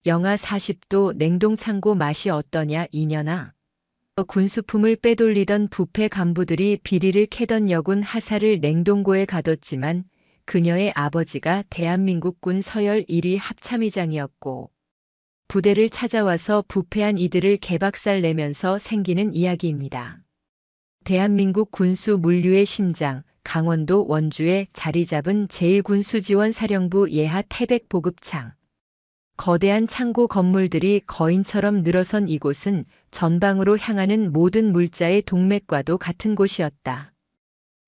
영하 40도 냉동창고 맛이 어떠냐 이년아. 군수품을 빼돌리던 부패 간부들이 비리를 캐던 여군 하사를 냉동고에 가뒀지만 그녀의 아버지가 대한민국군 서열 1위 합참의장이었고 부대를 찾아와서 부패한 이들을 개박살 내면서 생기는 이야기입니다. 대한민국 군수 물류의 심장, 강원도 원주에 자리 잡은 제1군수지원사령부 예하 태백 보급창. 거대한 창고 건물들이 거인처럼 늘어선 이곳은 전방으로 향하는 모든 물자의 동맥과도 같은 곳이었다.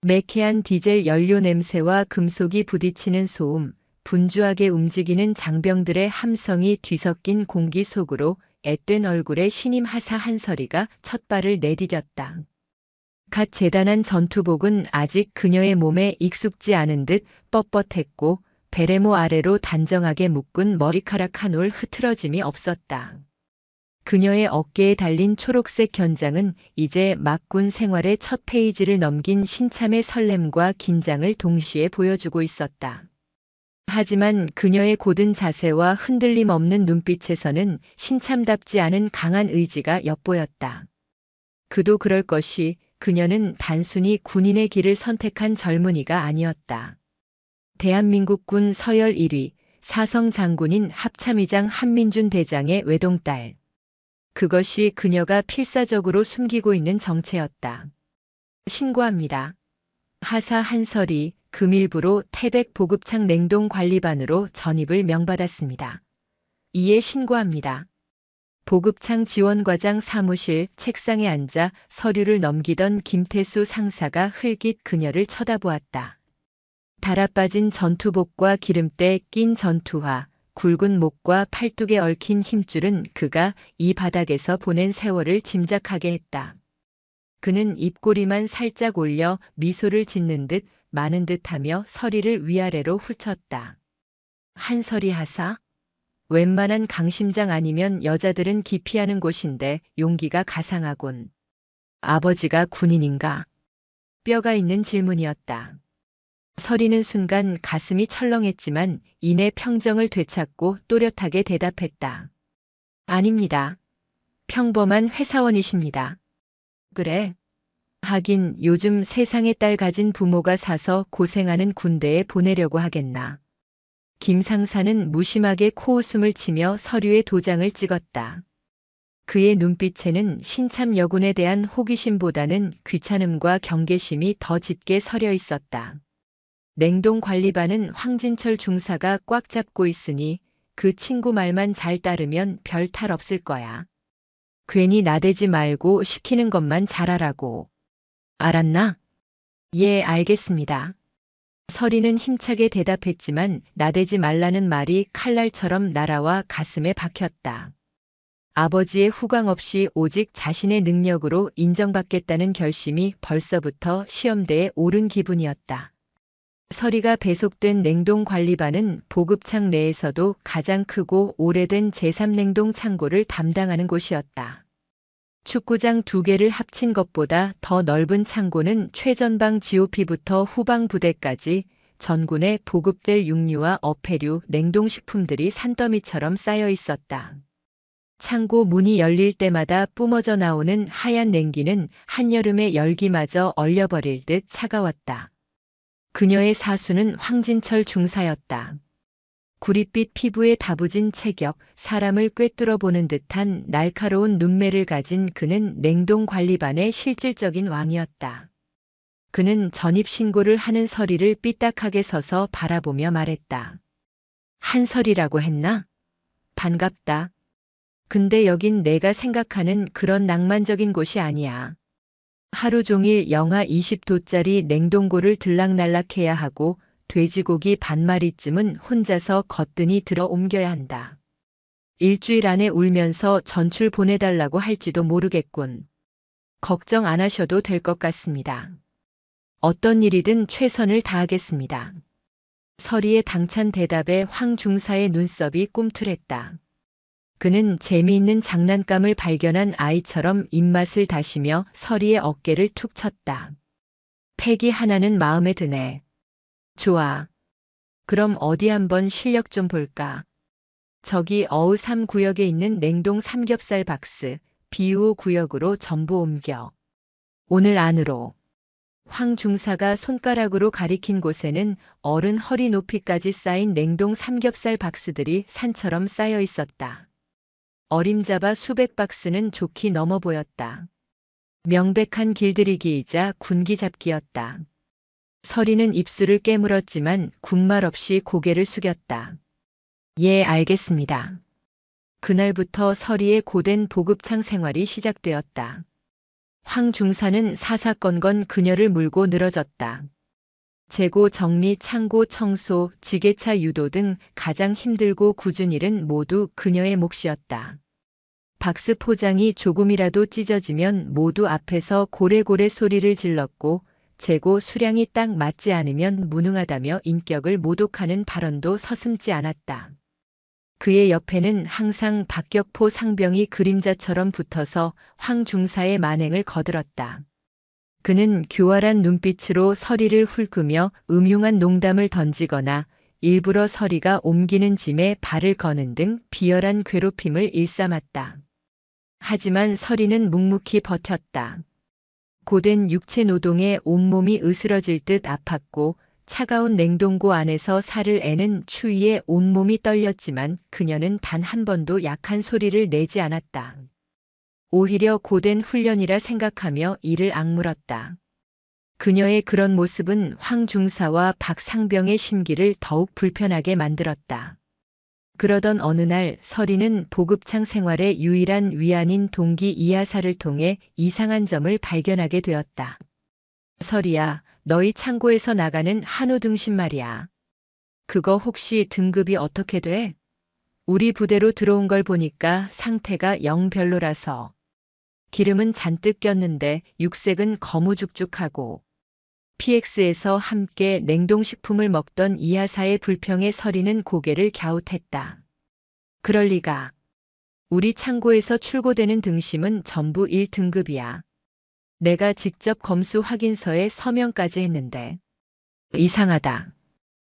매캐한 디젤 연료 냄새와 금속이 부딪히는 소음, 분주하게 움직이는 장병들의 함성이 뒤섞인 공기 속으로 앳된 얼굴의 신임 하사 한설이가 첫 발을 내디뎠다. 갓 재단한 전투복은 아직 그녀의 몸에 익숙지 않은 듯 뻣뻣했고 베레모 아래로 단정하게 묶은 머리카락 한 올 흐트러짐이 없었다. 그녀의 어깨에 달린 초록색 견장은 이제 막군 생활의 첫 페이지를 넘긴 신참의 설렘과 긴장을 동시에 보여주고 있었다. 하지만 그녀의 고든 자세와 흔들림 없는 눈빛에서는 신참답지 않은 강한 의지가 엿보였다. 그도 그럴 것이 그녀는 단순히 군인의 길을 선택한 젊은이가 아니었다. 대한민국군 서열 1위, 사성 장군인 합참의장 한민준 대장의 외동딸. 그것이 그녀가 필사적으로 숨기고 있는 정체였다. 신고합니다. 하사 한설이 금일부로 태백 보급창 냉동관리반으로 전입을 명받았습니다. 이에 신고합니다. 보급창 지원과장 사무실 책상에 앉아 서류를 넘기던 김태수 상사가 흘깃 그녀를 쳐다보았다. 달아빠진 전투복과 기름때 낀 전투화, 굵은 목과 팔뚝에 얽힌 힘줄은 그가 이 바닥에서 보낸 세월을 짐작하게 했다. 그는 입꼬리만 살짝 올려 미소를 짓는 듯 많은 듯하며 서리를 위아래로 훑었다. 한설이 하사? 웬만한 강심장 아니면 여자들은 기피하는 곳인데 용기가 가상하군. 아버지가 군인인가? 뼈가 있는 질문이었다. 서리는 순간 가슴이 철렁했지만 이내 평정을 되찾고 또렷하게 대답했다. 아닙니다. 평범한 회사원이십니다. 그래. 하긴 요즘 세상에 딸 가진 부모가 사서 고생하는 군대에 보내려고 하겠나. 김 상사는 무심하게 코웃음을 치며 서류에 도장을 찍었다. 그의 눈빛에는 신참 여군에 대한 호기심보다는 귀찮음과 경계심이 더 짙게 서려 있었다. 냉동관리반은 황진철 중사가 꽉 잡고 있으니 그 친구 말만 잘 따르면 별 탈 없을 거야. 괜히 나대지 말고 시키는 것만 잘하라고. 알았나? 예, 알겠습니다. 서리는 힘차게 대답했지만 나대지 말라는 말이 칼날처럼 날아와 가슴에 박혔다. 아버지의 후광 없이 오직 자신의 능력으로 인정받겠다는 결심이 벌써부터 시험대에 오른 기분이었다. 서리가 배속된 냉동관리반은 보급창 내에서도 가장 크고 오래된 제3냉동 창고를 담당하는 곳이었다. 축구장 2개를 합친 것보다 더 넓은 창고는 최전방 GOP부터 후방 부대까지 전군에 보급될 육류와 어패류, 냉동식품들이 산더미처럼 쌓여 있었다. 창고 문이 열릴 때마다 뿜어져 나오는 하얀 냉기는 한여름의 열기마저 얼려버릴 듯 차가웠다. 그녀의 사수는 황진철 중사였다. 구릿빛 피부에 다부진 체격, 사람을 꿰뚫어 보는 듯한 날카로운 눈매를 가진 그는 냉동관리반의 실질적인 왕이었다. 그는 전입신고를 하는 서리를 삐딱하게 서서 바라보며 말했다. 한설이라고 했나? 반갑다. 근데 여긴 내가 생각하는 그런 낭만적인 곳이 아니야. 하루 종일 영하 20도짜리 냉동고를 들락날락해야 하고 돼지고기 반마리쯤은 혼자서 거뜬히 들어 옮겨야 한다. 일주일 안에 울면서 전출 보내달라고 할지도 모르겠군. 걱정 안 하셔도 될 것 같습니다. 어떤 일이든 최선을 다하겠습니다. 서리의 당찬 대답에 황 중사의 눈썹이 꿈틀했다. 그는 재미있는 장난감을 발견한 아이처럼 입맛을 다시며 서리의 어깨를 툭 쳤다. 패기 하나는 마음에 드네. 좋아. 그럼 어디 한번 실력 좀 볼까? 저기 어우 3구역에 있는 냉동 삼겹살 박스, 비우 구역으로 전부 옮겨. 오늘 안으로. 황 중사가 손가락으로 가리킨 곳에는 어른 허리 높이까지 쌓인 냉동 삼겹살 박스들이 산처럼 쌓여 있었다. 어림잡아 수백 박스는 좋게 넘어 보였다. 명백한 길들이기이자 군기잡기였다. 서리는 입술을 깨물었지만 군말 없이 고개를 숙였다. 예, 알겠습니다. 그날부터 서리의 고된 보급창 생활이 시작되었다. 황 중사는 사사건건 그녀를 물고 늘어졌다. 재고 정리, 창고 청소, 지게차 유도 등 가장 힘들고 굳은 일은 모두 그녀의 몫이었다. 박스 포장이 조금이라도 찢어지면 모두 앞에서 고래고래 소리를 질렀고 재고 수량이 딱 맞지 않으면 무능하다며 인격을 모독하는 발언도 서슴지 않았다. 그의 옆에는 항상 박격포 상병이 그림자처럼 붙어서 황 중사의 만행을 거들었다. 그는 교활한 눈빛으로 서리를 훑으며 음흉한 농담을 던지거나 일부러 서리가 옮기는 짐에 발을 거는 등 비열한 괴롭힘을 일삼았다. 하지만 서리는 묵묵히 버텼다. 고된 육체 노동에 온몸이 으스러질 듯 아팠고 차가운 냉동고 안에서 살을 애는 추위에 온몸이 떨렸지만 그녀는 단 한 번도 약한 소리를 내지 않았다. 오히려 고된 훈련이라 생각하며 이를 악물었다. 그녀의 그런 모습은 황 중사와 박 상병의 심기를 더욱 불편하게 만들었다. 그러던 어느 날 서리는 보급창 생활의 유일한 위안인 동기 이하사를 통해 이상한 점을 발견하게 되었다. 서리야, 너희 창고에서 나가는 한우 등심 말이야. 그거 혹시 등급이 어떻게 돼? 우리 부대로 들어온 걸 보니까 상태가 영 별로라서. 기름은 잔뜩 꼈는데 육색은 거무죽죽하고. PX에서 함께 냉동식품을 먹던 이하사의 불평에 서리는 고개를 갸웃했다. 그럴 리가. 우리 창고에서 출고되는 등심은 전부 1등급이야. 내가 직접 검수 확인서에 서명까지 했는데. 이상하다.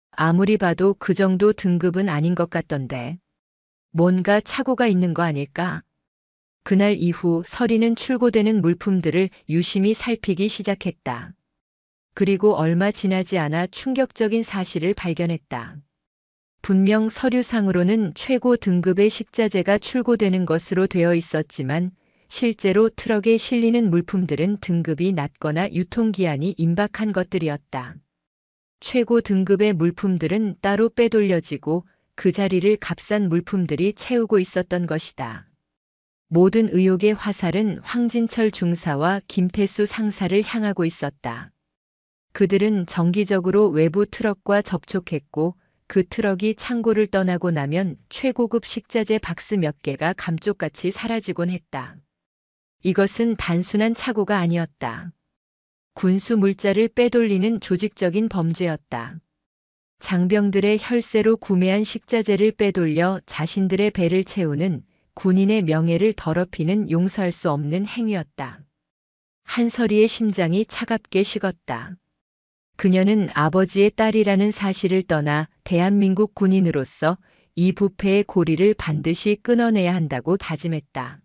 아무리 봐도 그 정도 등급은 아닌 것 같던데. 뭔가 착오가 있는 거 아닐까? 그날 이후 서리는 출고되는 물품들을 유심히 살피기 시작했다. 그리고 얼마 지나지 않아 충격적인 사실을 발견했다. 분명 서류상으로는 최고 등급의 식자재가 출고되는 것으로 되어 있었지만 실제로 트럭에 실리는 물품들은 등급이 낮거나 유통기한이 임박한 것들이었다. 최고 등급의 물품들은 따로 빼돌려지고 그 자리를 값싼 물품들이 채우고 있었던 것이다. 모든 의혹의 화살은 황진철 중사와 김태수 상사를 향하고 있었다. 그들은 정기적으로 외부 트럭과 접촉했고 그 트럭이 창고를 떠나고 나면 최고급 식자재 박스 몇 개가 감쪽같이 사라지곤 했다. 이것은 단순한 착오가 아니었다. 군수 물자를 빼돌리는 조직적인 범죄였다. 장병들의 혈세로 구매한 식자재를 빼돌려 자신들의 배를 채우는 군인의 명예를 더럽히는 용서할 수 없는 행위였다. 한서리의 심장이 차갑게 식었다. 그녀는 아버지의 딸이라는 사실을 떠나 대한민국 군인으로서 이 부패의 고리를 반드시 끊어내야 한다고 다짐했다.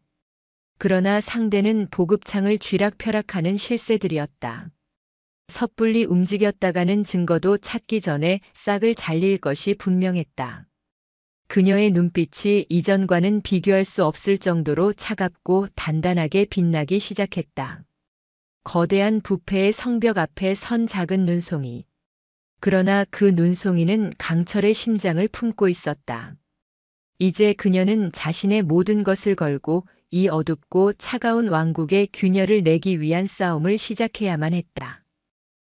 그러나 상대는 보급창을 쥐락펴락하는 실세들이었다. 섣불리 움직였다가는 증거도 찾기 전에 싹을 잘릴 것이 분명했다. 그녀의 눈빛이 이전과는 비교할 수 없을 정도로 차갑고 단단하게 빛나기 시작했다. 거대한 부패의 성벽 앞에 선 작은 눈송이. 그러나 그 눈송이는 강철의 심장을 품고 있었다. 이제 그녀는 자신의 모든 것을 걸고 이 어둡고 차가운 왕국의 균열을 내기 위한 싸움을 시작해야만 했다.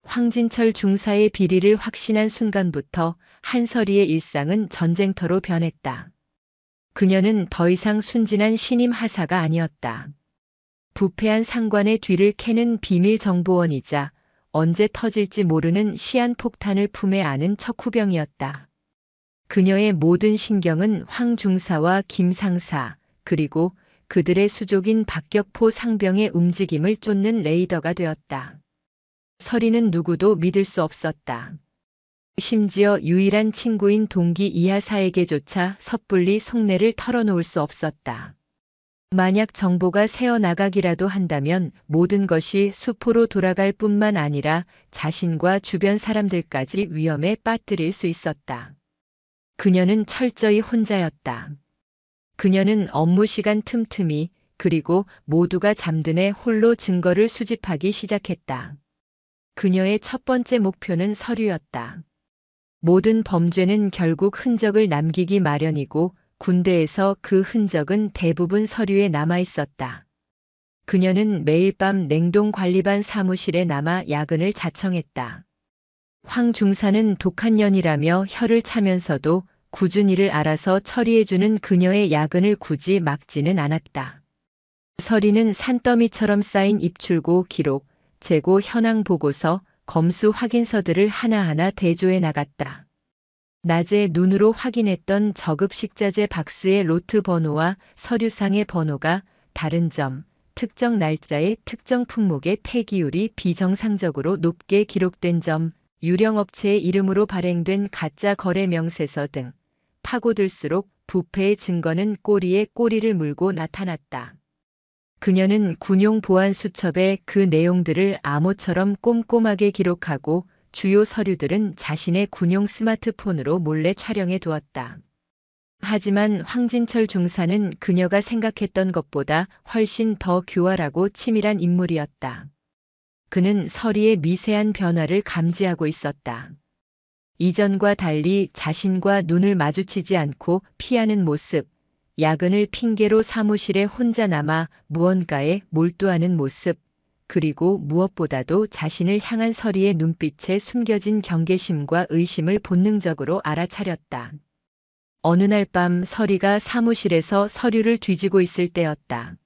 황진철 중사의 비리를 확신한 순간부터 한서리의 일상은 전쟁터로 변했다. 그녀는 더 이상 순진한 신임 하사가 아니었다. 부패한 상관의 뒤를 캐는 비밀 정보원이자 언제 터질지 모르는 시한폭탄을 품에 안은 척후병이었다. 그녀의 모든 신경은 황 중사와 김 상사 그리고 그들의 수족인 박격포 상병의 움직임을 쫓는 레이더가 되었다. 서리는 누구도 믿을 수 없었다. 심지어 유일한 친구인 동기 이하사에게조차 섣불리 속내를 털어놓을 수 없었다. 만약 정보가 새어나가기라도 한다면 모든 것이 수포로 돌아갈 뿐만 아니라 자신과 주변 사람들까지 위험에 빠뜨릴 수 있었다. 그녀는 철저히 혼자였다. 그녀는 업무 시간 틈틈이 그리고 모두가 잠든 애 홀로 증거를 수집하기 시작했다. 그녀의 첫 번째 목표는 서류였다. 모든 범죄는 결국 흔적을 남기기 마련이고 군대에서 그 흔적은 대부분 서류에 남아 있었다. 그녀는 매일 밤 냉동관리반 사무실에 남아 야근을 자청했다. 황 중사는 독한 년이라며 혀를 차면서도 꾸준히를 알아서 처리해주는 그녀의 야근을 굳이 막지는 않았다. 서리는 산더미처럼 쌓인 입출고 기록, 재고 현황 보고서, 검수 확인서들을 하나하나 대조해 나갔다. 낮에 눈으로 확인했던 저급식자재 박스의 로트 번호와 서류상의 번호가 다른 점, 특정 날짜에 특정 품목의 폐기율이 비정상적으로 높게 기록된 점, 유령업체의 이름으로 발행된 가짜 거래 명세서 등 파고들수록 부패의 증거는 꼬리에 꼬리를 물고 나타났다. 그녀는 군용보안수첩에 그 내용들을 암호처럼 꼼꼼하게 기록하고 주요 서류들은 자신의 군용 스마트폰으로 몰래 촬영해 두었다. 하지만 황진철 중사는 그녀가 생각했던 것보다 훨씬 더 교활하고 치밀한 인물이었다. 그는 서리의 미세한 변화를 감지하고 있었다. 이전과 달리 자신과 눈을 마주치지 않고 피하는 모습, 야근을 핑계로 사무실에 혼자 남아 무언가에 몰두하는 모습, 그리고 무엇보다도 자신을 향한 서리의 눈빛에 숨겨진 경계심과 의심을 본능적으로 알아차렸다. 어느 날 밤 서리가 사무실에서 서류를 뒤지고 있을 때였다.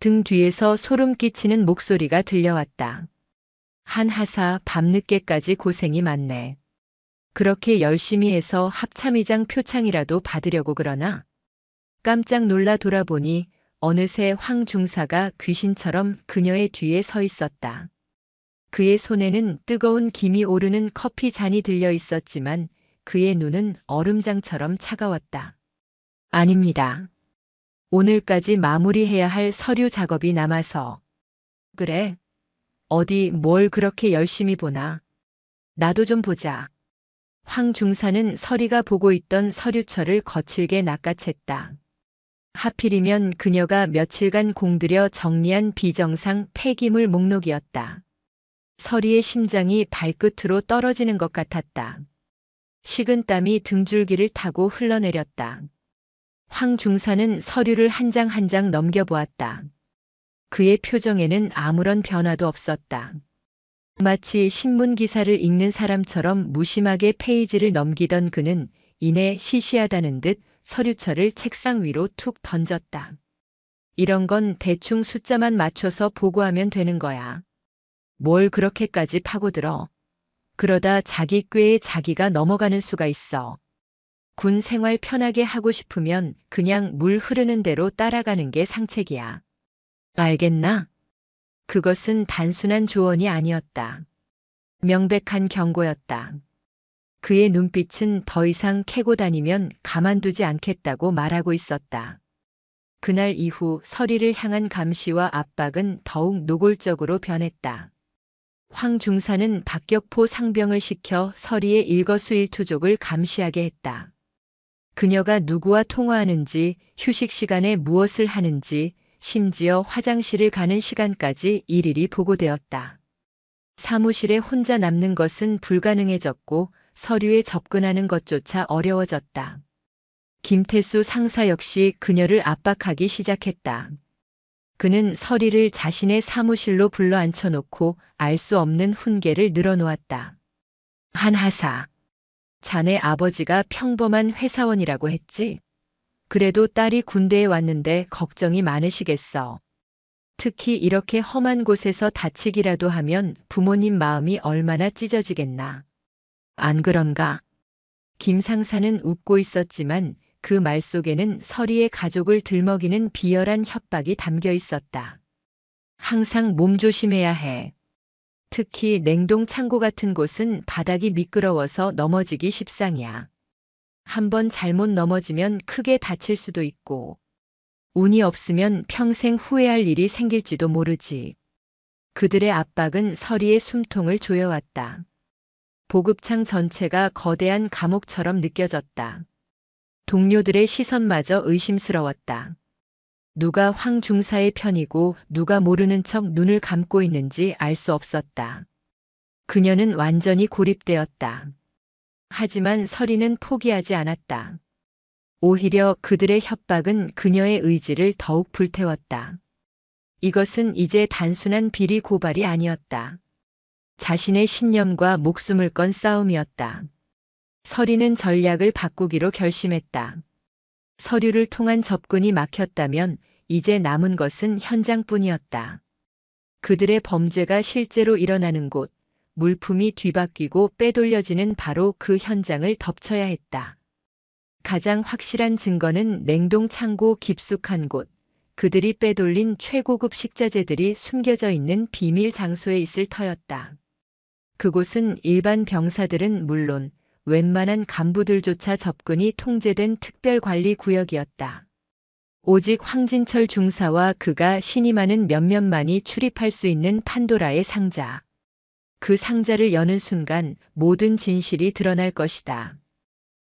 등 뒤에서 소름 끼치는 목소리가 들려왔다. 한 하사 밤늦게까지 고생이 많네. 그렇게 열심히 해서 합참의장 표창이라도 받으려고 그러나? 깜짝 놀라 돌아보니 어느새 황 중사가 귀신처럼 그녀의 뒤에 서 있었다. 그의 손에는 뜨거운 김이 오르는 커피 잔이 들려 있었지만 그의 눈은 얼음장처럼 차가웠다. 아닙니다. 오늘까지 마무리해야 할 서류 작업이 남아서. 그래? 어디 뭘 그렇게 열심히 보나? 나도 좀 보자. 황 중사는 서리가 보고 있던 서류철을 거칠게 낚아챘다. 하필이면 그녀가 며칠간 공들여 정리한 비정상 폐기물 목록이었다. 서리의 심장이 발끝으로 떨어지는 것 같았다. 식은땀이 등줄기를 타고 흘러내렸다. 황 중사는 서류를 한 장 한 장 넘겨보았다. 그의 표정에는 아무런 변화도 없었다. 마치 신문 기사를 읽는 사람처럼 무심하게 페이지를 넘기던 그는 이내 시시하다는 듯 서류철을 책상 위로 툭 던졌다. 이런 건 대충 숫자만 맞춰서 보고하면 되는 거야. 뭘 그렇게까지 파고들어. 그러다 자기 꾀에 자기가 넘어가는 수가 있어. 군 생활 편하게 하고 싶으면 그냥 물 흐르는 대로 따라가는 게 상책이야. 알겠나? 그것은 단순한 조언이 아니었다. 명백한 경고였다. 그의 눈빛은 더 이상 캐고 다니면 가만두지 않겠다고 말하고 있었다. 그날 이후 서리를 향한 감시와 압박은 더욱 노골적으로 변했다. 황 중사는 박격포 상병을 시켜 서리의 일거수일투족을 감시하게 했다. 그녀가 누구와 통화하는지, 휴식 시간에 무엇을 하는지, 심지어 화장실을 가는 시간까지 일일이 보고되었다. 사무실에 혼자 남는 것은 불가능해졌고 서류에 접근하는 것조차 어려워졌다. 김태수 상사 역시 그녀를 압박하기 시작했다. 그는 서리를 자신의 사무실로 불러 앉혀놓고 알 수 없는 훈계를 늘어놓았다. 한 하사. 자네 아버지가 평범한 회사원이라고 했지? 그래도 딸이 군대에 왔는데 걱정이 많으시겠어. 특히 이렇게 험한 곳에서 다치기라도 하면 부모님 마음이 얼마나 찢어지겠나. 안 그런가? 김 상사는 웃고 있었지만 그 말 속에는 서리의 가족을 들먹이는 비열한 협박이 담겨 있었다. 항상 몸조심해야 해. 특히 냉동 창고 같은 곳은 바닥이 미끄러워서 넘어지기 십상이야. 한번 잘못 넘어지면 크게 다칠 수도 있고, 운이 없으면 평생 후회할 일이 생길지도 모르지. 그들의 압박은 서리의 숨통을 조여왔다. 보급창 전체가 거대한 감옥처럼 느껴졌다. 동료들의 시선마저 의심스러웠다. 누가 황 중사의 편이고 누가 모르는 척 눈을 감고 있는지 알 수 없었다. 그녀는 완전히 고립되었다. 하지만 서리는 포기하지 않았다. 오히려 그들의 협박은 그녀의 의지를 더욱 불태웠다. 이것은 이제 단순한 비리 고발이 아니었다. 자신의 신념과 목숨을 건 싸움이었다. 서리는 전략을 바꾸기로 결심했다. 서류를 통한 접근이 막혔다면 이제 남은 것은 현장뿐이었다. 그들의 범죄가 실제로 일어나는 곳, 물품이 뒤바뀌고 빼돌려지는 바로 그 현장을 덮쳐야 했다. 가장 확실한 증거는 냉동 창고 깊숙한 곳, 그들이 빼돌린 최고급 식자재들이 숨겨져 있는 비밀 장소에 있을 터였다. 그곳은 일반 병사들은 물론 웬만한 간부들조차 접근이 통제된 특별관리 구역이었다. 오직 황진철 중사와 그가 신임하는 몇몇만이 출입할 수 있는 판도라의 상자. 그 상자를 여는 순간 모든 진실이 드러날 것이다.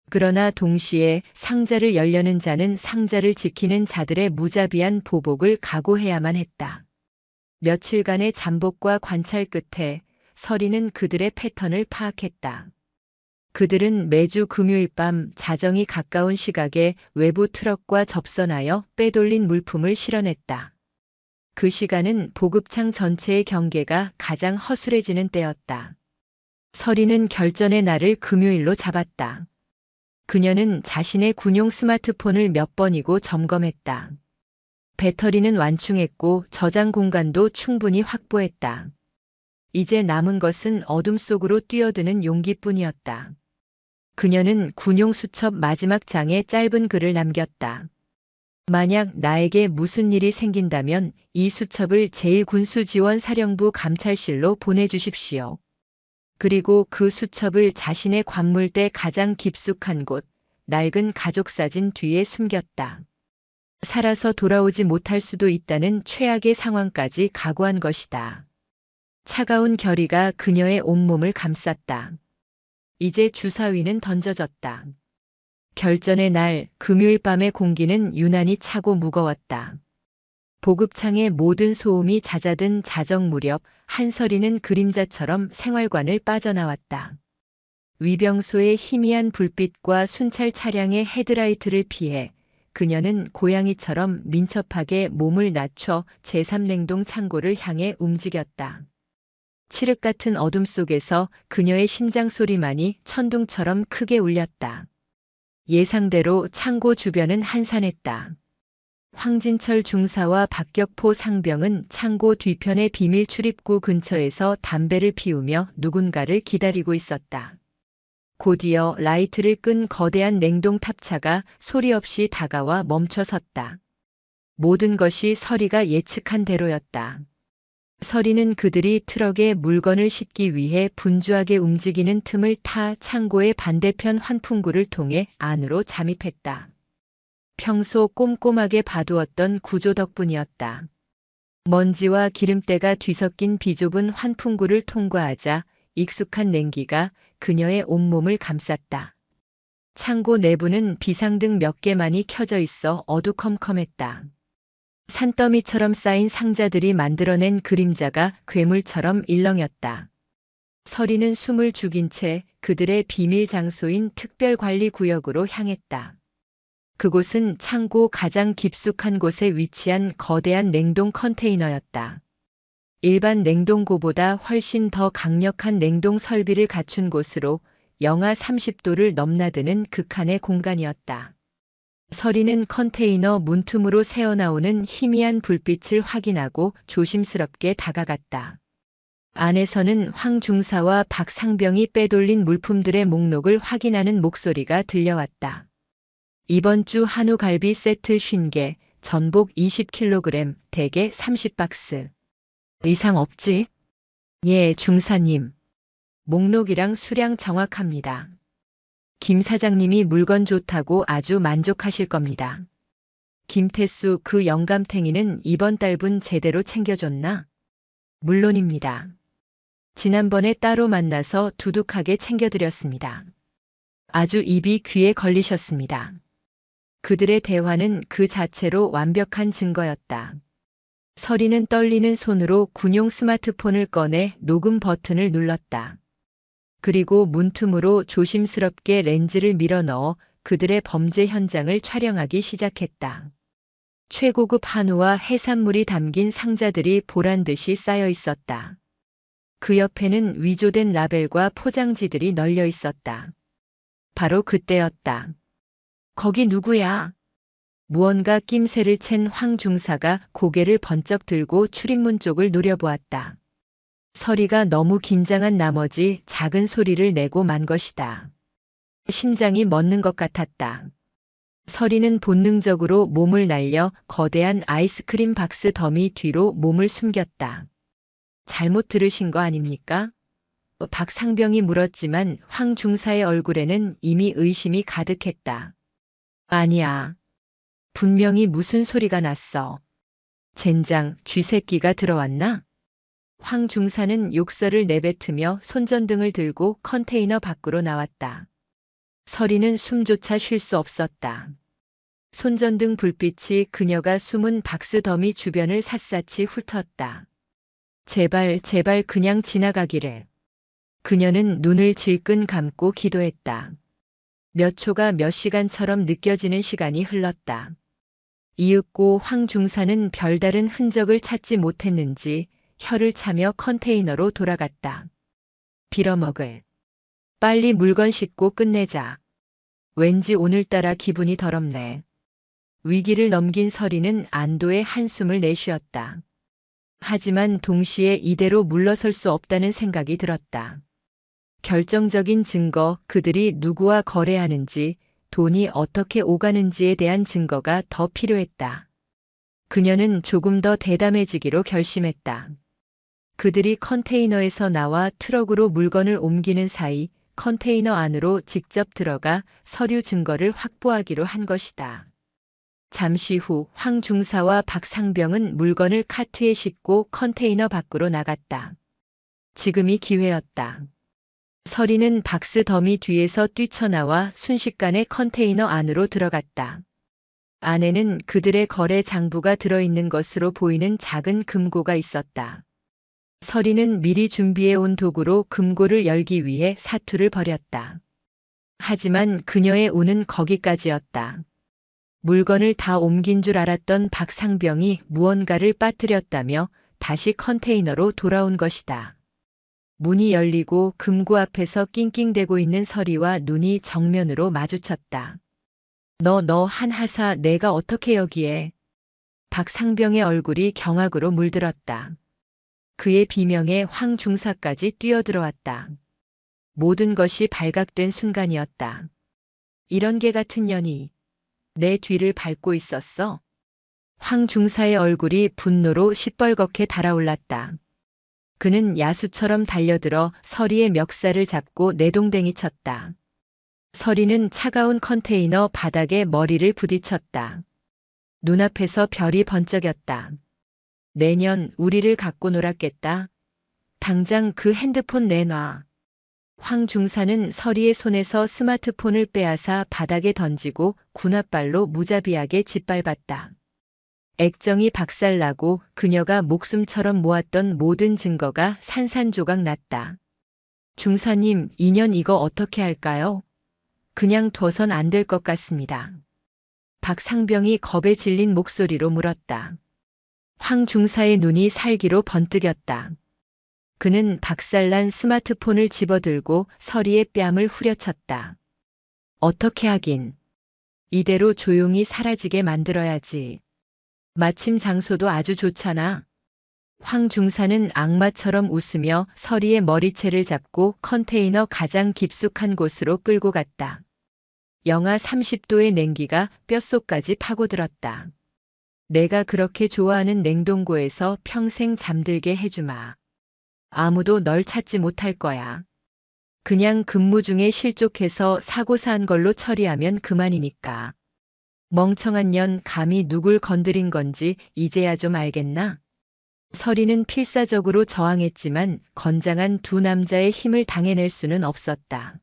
그러나 동시에 상자를 열려는 자는 상자를 지키는 자들의 무자비한 보복을 각오해야만 했다. 며칠간의 잠복과 관찰 끝에 서리는 그들의 패턴을 파악했다. 그들은 매주 금요일 밤 자정이 가까운 시각에 외부 트럭과 접선하여 빼돌린 물품을 실어냈다. 그 시간은 보급창 전체의 경계가 가장 허술해지는 때였다. 서리는 결전의 날을 금요일로 잡았다. 그녀는 자신의 군용 스마트폰을 몇 번이고 점검했다. 배터리는 완충했고 저장 공간도 충분히 확보했다. 이제 남은 것은 어둠 속으로 뛰어드는 용기뿐이었다. 그녀는 군용 수첩 마지막 장에 짧은 글을 남겼다. 만약 나에게 무슨 일이 생긴다면 이 수첩을 제1군수지원사령부 감찰실로 보내주십시오. 그리고 그 수첩을 자신의 관물대 가장 깊숙한 곳, 낡은 가족사진 뒤에 숨겼다. 살아서 돌아오지 못할 수도 있다는 최악의 상황까지 각오한 것이다. 차가운 결의가 그녀의 온몸을 감쌌다. 이제 주사위는 던져졌다. 결전의 날 금요일 밤의 공기는 유난히 차고 무거웠다. 보급창의 모든 소음이 잦아든 자정 무렵 한서리는 그림자처럼 생활관을 빠져나왔다. 위병소의 희미한 불빛과 순찰 차량의 헤드라이트를 피해 그녀는 고양이처럼 민첩하게 몸을 낮춰 제3냉동 창고를 향해 움직였다. 칠흑 같은 어둠 속에서 그녀의 심장 소리만이 천둥처럼 크게 울렸다. 예상대로 창고 주변은 한산했다. 황진철 중사와 박격포 상병은 창고 뒤편의 비밀 출입구 근처에서 담배를 피우며 누군가를 기다리고 있었다. 곧이어 라이트를 끈 거대한 냉동 탑차가 소리 없이 다가와 멈춰섰다. 모든 것이 서리가 예측한 대로였다. 서리는 그들이 트럭에 물건을 싣기 위해 분주하게 움직이는 틈을 타 창고의 반대편 환풍구를 통해 안으로 잠입했다. 평소 꼼꼼하게 봐두었던 구조 덕분이었다. 먼지와 기름때가 뒤섞인 비좁은 환풍구를 통과하자 익숙한 냉기가 그녀의 온몸을 감쌌다. 창고 내부는 비상등 몇 개만이 켜져 있어 어두컴컴했다. 산더미처럼 쌓인 상자들이 만들어낸 그림자가 괴물처럼 일렁였다. 서리는 숨을 죽인 채 그들의 비밀 장소인 특별관리구역으로 향했다. 그곳은 창고 가장 깊숙한 곳에 위치한 거대한 냉동 컨테이너였다. 일반 냉동고보다 훨씬 더 강력한 냉동 설비를 갖춘 곳으로 영하 30도를 넘나드는 극한의 공간이었다. 서리는 컨테이너 문틈으로 새어나오는 희미한 불빛을 확인하고 조심스럽게 다가갔다. 안에서는 황 중사와 박 상병이 빼돌린 물품들의 목록을 확인하는 목소리가 들려왔다. 이번 주 한우 갈비 세트 50개, 전복 20kg, 대게 30박스. 이상 없지? 예, 중사님. 목록이랑 수량 정확합니다. 김 사장님이 물건 좋다고 아주 만족하실 겁니다. 김태수 그 영감탱이는 이번 달분 제대로 챙겨줬나? 물론입니다. 지난번에 따로 만나서 두둑하게 챙겨드렸습니다. 아주 입이 귀에 걸리셨습니다. 그들의 대화는 그 자체로 완벽한 증거였다. 서리는 떨리는 손으로 군용 스마트폰을 꺼내 녹음 버튼을 눌렀다. 그리고 문틈으로 조심스럽게 렌즈를 밀어 넣어 그들의 범죄 현장을 촬영하기 시작했다. 최고급 한우와 해산물이 담긴 상자들이 보란듯이 쌓여 있었다. 그 옆에는 위조된 라벨과 포장지들이 널려 있었다. 바로 그때였다. 거기 누구야? 무언가 낌새를 챈 황 중사가 고개를 번쩍 들고 출입문 쪽을 노려보았다. 서리가 너무 긴장한 나머지 작은 소리를 내고 만 것이다. 심장이 멎는 것 같았다. 서리는 본능적으로 몸을 날려 거대한 아이스크림 박스 더미 뒤로 몸을 숨겼다. 잘못 들으신 거 아닙니까? 박상병이 물었지만 황 중사의 얼굴에는 이미 의심이 가득했다. 아니야. 분명히 무슨 소리가 났어. 젠장, 쥐새끼가 들어왔나? 황 중사는 욕설을 내뱉으며 손전등을 들고 컨테이너 밖으로 나왔다. 서리는 숨조차 쉴 수 없었다. 손전등 불빛이 그녀가 숨은 박스 더미 주변을 샅샅이 훑었다. 제발, 제발 그냥 지나가기를. 그녀는 눈을 질끈 감고 기도했다. 몇 초가 몇 시간처럼 느껴지는 시간이 흘렀다. 이윽고 황 중사는 별다른 흔적을 찾지 못했는지 혀를 차며 컨테이너로 돌아갔다. 빌어먹을. 빨리 물건 싣고 끝내자. 왠지 오늘따라 기분이 더럽네. 위기를 넘긴 서리는 안도의 한숨을 내쉬었다. 하지만 동시에 이대로 물러설 수 없다는 생각이 들었다. 결정적인 증거, 그들이 누구와 거래하는지, 돈이 어떻게 오가는지에 대한 증거가 더 필요했다. 그녀는 조금 더 대담해지기로 결심했다. 그들이 컨테이너에서 나와 트럭으로 물건을 옮기는 사이 컨테이너 안으로 직접 들어가 서류 증거를 확보하기로 한 것이다. 잠시 후 황 중사와 박상병은 물건을 카트에 싣고 컨테이너 밖으로 나갔다. 지금이 기회였다. 서리는 박스 더미 뒤에서 뛰쳐나와 순식간에 컨테이너 안으로 들어갔다. 안에는 그들의 거래 장부가 들어있는 것으로 보이는 작은 금고가 있었다. 서리는 미리 준비해온 도구로 금고를 열기 위해 사투를 벌였다. 하지만 그녀의 운은 거기까지였다. 물건을 다 옮긴 줄 알았던 박상병이 무언가를 빠뜨렸다며 다시 컨테이너로 돌아온 것이다. 문이 열리고 금고 앞에서 낑낑대고 있는 서리와 눈이 정면으로 마주쳤다. 너 한하사 내가 어떻게 여기에? 박상병의 얼굴이 경악으로 물들었다. 그의 비명에 황 중사까지 뛰어들어왔다. 모든 것이 발각된 순간이었다. 이런 개 같은 년이 내 뒤를 밟고 있었어? 황 중사의 얼굴이 분노로 시뻘겋게 달아올랐다. 그는 야수처럼 달려들어 서리의 멱살을 잡고 내동댕이 쳤다. 서리는 차가운 컨테이너 바닥에 머리를 부딪혔다. 눈앞에서 별이 번쩍였다. 내년 우리를 갖고 놀았겠다. 당장 그 핸드폰 내놔. 황 중사는 서리의 손에서 스마트폰을 빼앗아 바닥에 던지고 군홧발로 무자비하게 짓밟았다. 액정이 박살나고 그녀가 목숨처럼 모았던 모든 증거가 산산조각 났다. 중사님, 2년 이거 어떻게 할까요? 그냥 둬선 안 될 것 같습니다. 박상병이 겁에 질린 목소리로 물었다. 황 중사의 눈이 살기로 번뜩였다. 그는 박살난 스마트폰을 집어들고 서리의 뺨을 후려쳤다. 어떻게 하긴. 이대로 조용히 사라지게 만들어야지. 마침 장소도 아주 좋잖아. 황 중사는 악마처럼 웃으며 서리의 머리채를 잡고 컨테이너 가장 깊숙한 곳으로 끌고 갔다. 영하 30도의 냉기가 뼛속까지 파고들었다. 내가 그렇게 좋아하는 냉동고에서 평생 잠들게 해주마. 아무도 널 찾지 못할 거야. 그냥 근무 중에 실족해서 사고사한 걸로 처리하면 그만이니까. 멍청한 년 감히 누굴 건드린 건지 이제야 좀 알겠나? 서리는 필사적으로 저항했지만 건장한 두 남자의 힘을 당해낼 수는 없었다.